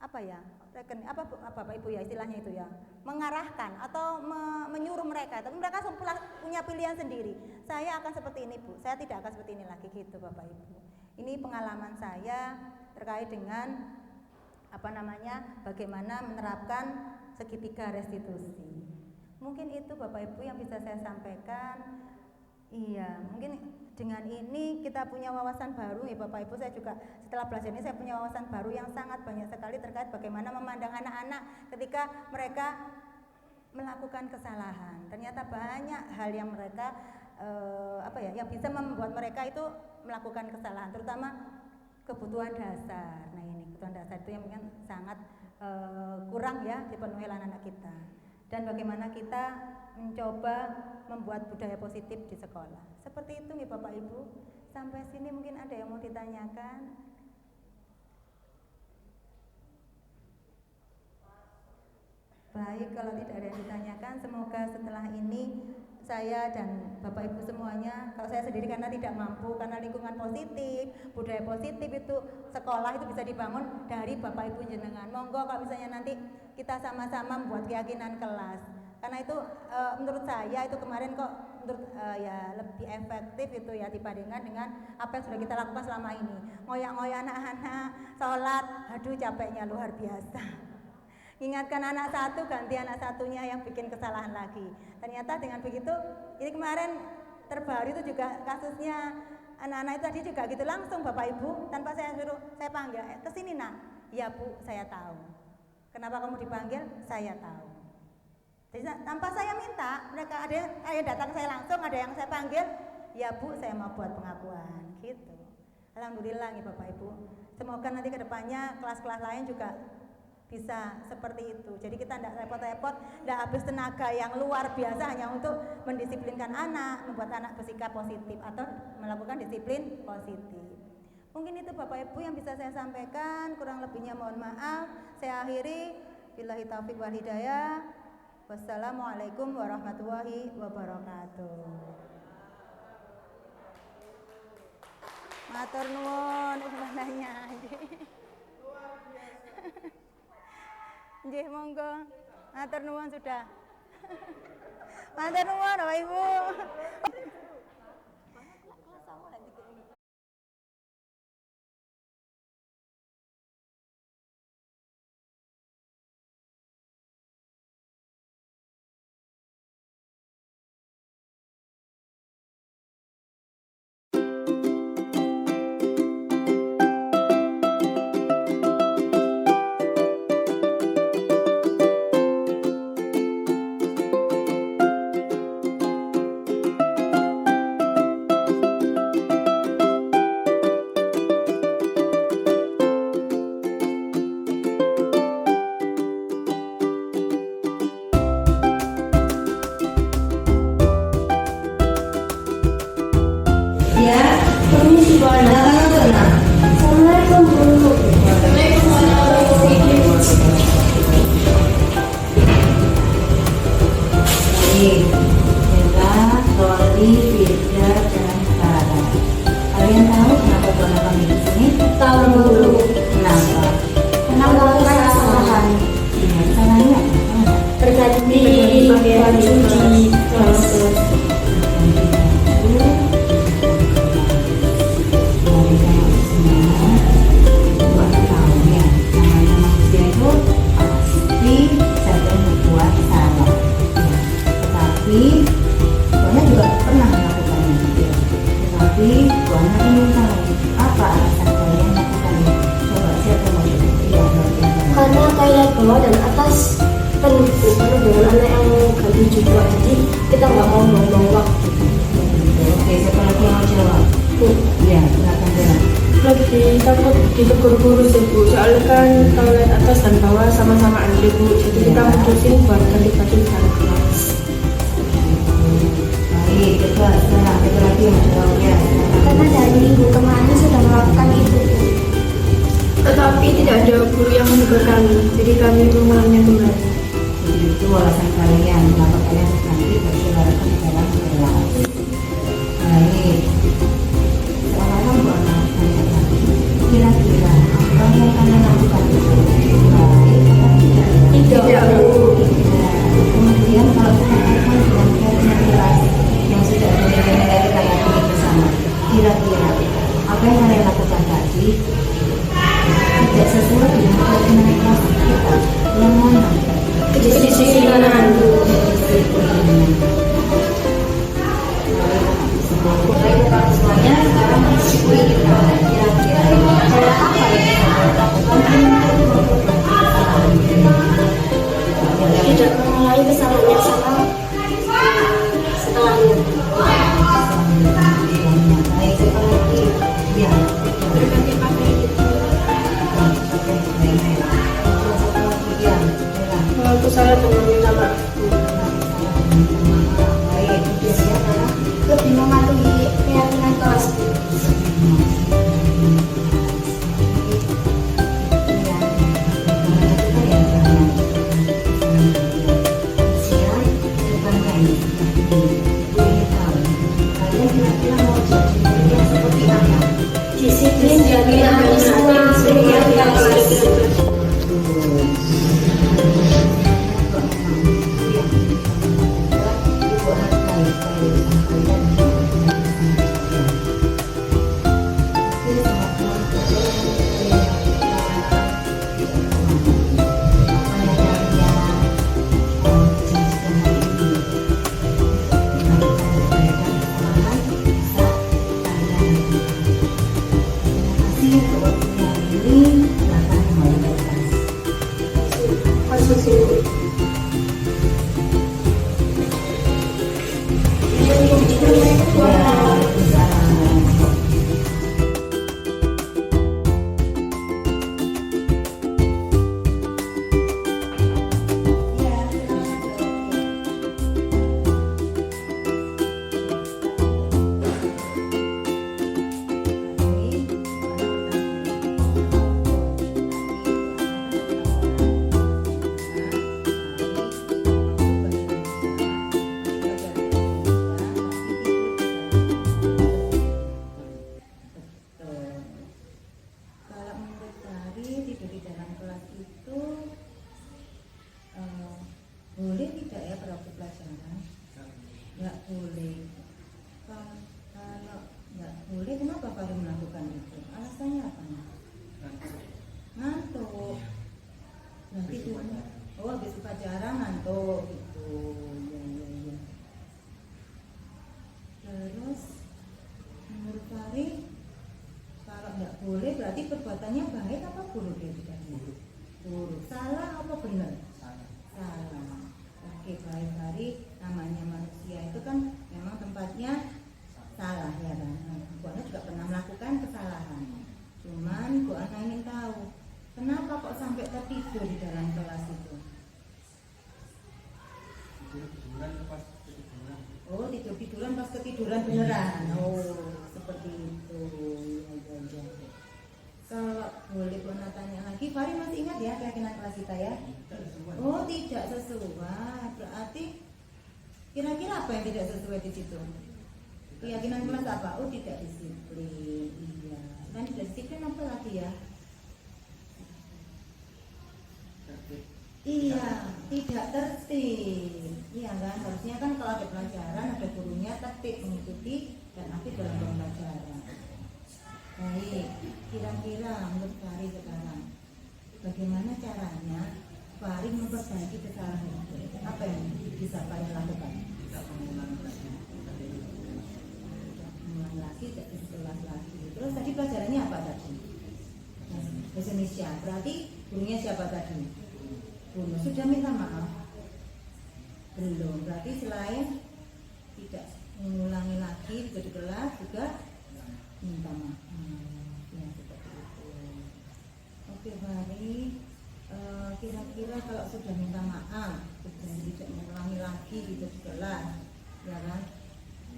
Speaker 1: Bapak Ibu ya istilahnya itu ya, mengarahkan atau menyuruh mereka, tapi mereka punya pilihan sendiri. Saya akan seperti ini Bu, saya tidak akan seperti ini lagi gitu Bapak Ibu. Ini pengalaman saya terkait dengan bagaimana menerapkan segitiga restitusi. Mungkin itu Bapak Ibu yang bisa saya sampaikan. Iya, mungkin dengan ini kita punya wawasan baru ya Bapak Ibu. Saya juga setelah belajar ini saya punya wawasan baru yang sangat banyak sekali terkait bagaimana memandang anak-anak ketika mereka melakukan kesalahan. Ternyata banyak hal yang mereka yang bisa membuat mereka itu melakukan kesalahan, terutama kebutuhan dasar. Nah ini kebutuhan dasar itu yang mungkin sangat kurang ya dipenuhi oleh anak-anak kita. Dan bagaimana kita mencoba membuat budaya positif di sekolah. Seperti itu nih Bapak Ibu. Sampai sini mungkin ada yang mau ditanyakan? Baik, kalau tidak ada yang ditanyakan, semoga setelah ini saya dan Bapak Ibu semuanya, kalau saya sendiri karena tidak mampu, karena lingkungan positif, budaya positif itu, sekolah itu bisa dibangun dari Bapak Ibu jenengan. Monggo kalau misalnya nanti kita sama-sama membuat keyakinan kelas. Karena itu menurut saya itu kemarin kok lebih efektif itu ya dibandingkan dengan apa yang sudah kita lakukan selama ini. Ngoyak-ngoyak anak-anak, sholat, aduh capeknya luar biasa. Ingatkan anak satu, ganti anak satunya yang bikin kesalahan lagi. Ternyata dengan begitu, ini kemarin terbaru itu juga kasusnya anak-anak itu tadi juga gitu langsung Bapak Ibu tanpa saya suruh, saya panggil, kesini nak. Ya Bu, saya tahu. Kenapa kamu dipanggil? Saya tahu. Jadi tanpa saya minta, mereka ada yang datang saya langsung, ada yang saya panggil. Ya Bu, saya mau buat pengakuan, gitu. Alhamdulillah nih Bapak Ibu. Semoga nanti kedepannya kelas-kelas lain juga bisa seperti itu. Jadi kita tidak repot-repot, tidak habis tenaga yang luar biasa hanya untuk mendisiplinkan anak, membuat anak bersikap positif atau melakukan disiplin positif. Mungkin itu Bapak Ibu yang bisa saya sampaikan, kurang lebihnya mohon maaf. Saya akhiri, billahi taufiq wal hidayah. Wassalamualaikum warahmatullahi wabarakatuh. Matur nuwun upamanya. Nggih monggo. Matur nuwun sudah. Matur nuwun Bapak Ibu.
Speaker 4: bawah dan atas penuh dengan anak yang ganti juga, jadi kita nggak mau buang waktu.
Speaker 5: Oke, siapa lagi yang mau jawab?
Speaker 4: Bu,
Speaker 5: Ya, silakan jawab.
Speaker 4: lebih takut ditegur guru sih Bu, soalnya kan toilet atas dan bawah sama-sama antri Bu, jadi kita mutusin buat ganti baju di dalam kelas.
Speaker 5: Baik, coba sekarang siapa lagi yang mau jawab? Ya,
Speaker 4: Karena dari minggu kemarin sudah melakukan itu Bu, tetapi tidak ada guru yang menegur kami, jadi kami mengulangnya kembali.
Speaker 5: jadi itu alasan kalian kenapa kalian nanti bersilakan di dalam kelas. Baik, sekarang Bu Ana tanya lagi. Kira-kira apa yang kalian lakukan itu baik atau tidak?
Speaker 4: Tidak Bu.
Speaker 5: Kemudian kalau sekarang dengan kelas yang sudah ada nilai-nilai kita yakini bersama, kira-kira apa yang kalian lakukan tadi tidak sesuai dengan keyakinan kelas kita yang mana?
Speaker 4: Kedisiplinan Bu.
Speaker 5: Semuanya sekarang mendisiplin kita. Kira-kira cara apa yang kita lakukan untuk
Speaker 4: Tidak mengulangi kesalahan yang sama setelahnya.
Speaker 5: baik sekali lagi ya
Speaker 4: Berganti pakaian itu. Mengaku salah dan meminta maaf Bu.
Speaker 5: baik biasanya
Speaker 4: Lebih mematuhi keyakinan kelas Bu. Disiplin dan menaati keyakinan kelas.
Speaker 5: Kalau menurut Fahri tidur di dalam kelas itu boleh tidak ya pada waktu pelajaran? Nggak boleh. Kalau nggak boleh, kenapa Fahri melakukan itu? Alasannya apa? Ngantuk. Nah tidurnya, oh habis upacara ngantuk gitu. Ya. Terus menurut Fahri kalau nggak boleh berarti perbuatannya baik apa buruk ya tidak? Buruk. Salah apa benar? Salah. Oke, baik Hari, namanya manusia itu kan memang tempatnya salah ya kan. Bu Ana juga pernah melakukan kesalahan. Cuman Bu Ana ingin tahu kenapa kok sampai tertidur di dalam kelas itu? Oh, tiduran pas ketiduran beneran. Oh, seperti itu. Ya. Kalau boleh Bu Ana tanya lagi, Fahri masih ingat ya keyakinan kelas kita ya? Oh, tidak sesuai. Berarti kira-kira apa yang tidak sesuai di situ? Keyakinan kelas apa? Oh, tidak disiplin. Iya. Dan tidak disiplin apa lagi ya? Iya, tidak tertib. Iya kan, harusnya kan kalau ada pelajaran ada gurunya tertib mengikuti dan aktif dalam pembelajaran. Baik, kira-kira menurut Fahri sekarang bagaimana caranya Fahri memperbaiki kesalahan itu? Apa yang bisa Fahri lakukan? Tidak mengulang lagi, tidak diulang lagi. Terus tadi pelajarannya apa tadi? Bahasa Indonesia. Berarti gurunya siapa tadi? Bunuh. Sudah minta maaf? Belum. Berarti selain tidak mengulangi lagi di kelas juga minta maaf. Ya, seperti itu. Oke, Fahri. Kira-kira kalau sudah minta maaf, sudah tidak mengulangi lagi di kelas, ya kan?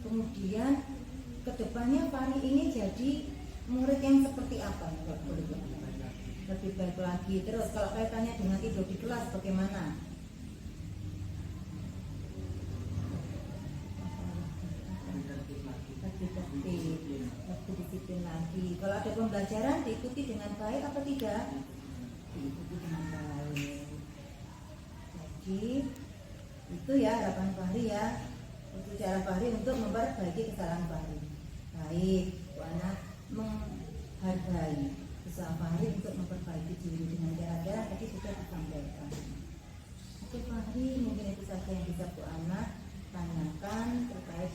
Speaker 5: Kemudian kedepannya Fahri ini jadi murid yang seperti apa? Lebih baik lagi. Terus kalau kaitannya dengan tidur di kelas bagaimana? Lebih disiplin lagi. Kalau ada pembelajaran diikuti dengan baik apa tidak? Diikuti dengan baik. Jadi itu ya harapan Fahri ya. Itu cara Fahri untuk memperbaiki kesalahan Fahri. Baik, Bu Ana menghargai usaha Fahri untuk memperbaiki diri dengan cara-cara tadi sudah disampaikan. Oke Fahri, mungkin itu saja yang bisa Bu Ana tanyakan terkait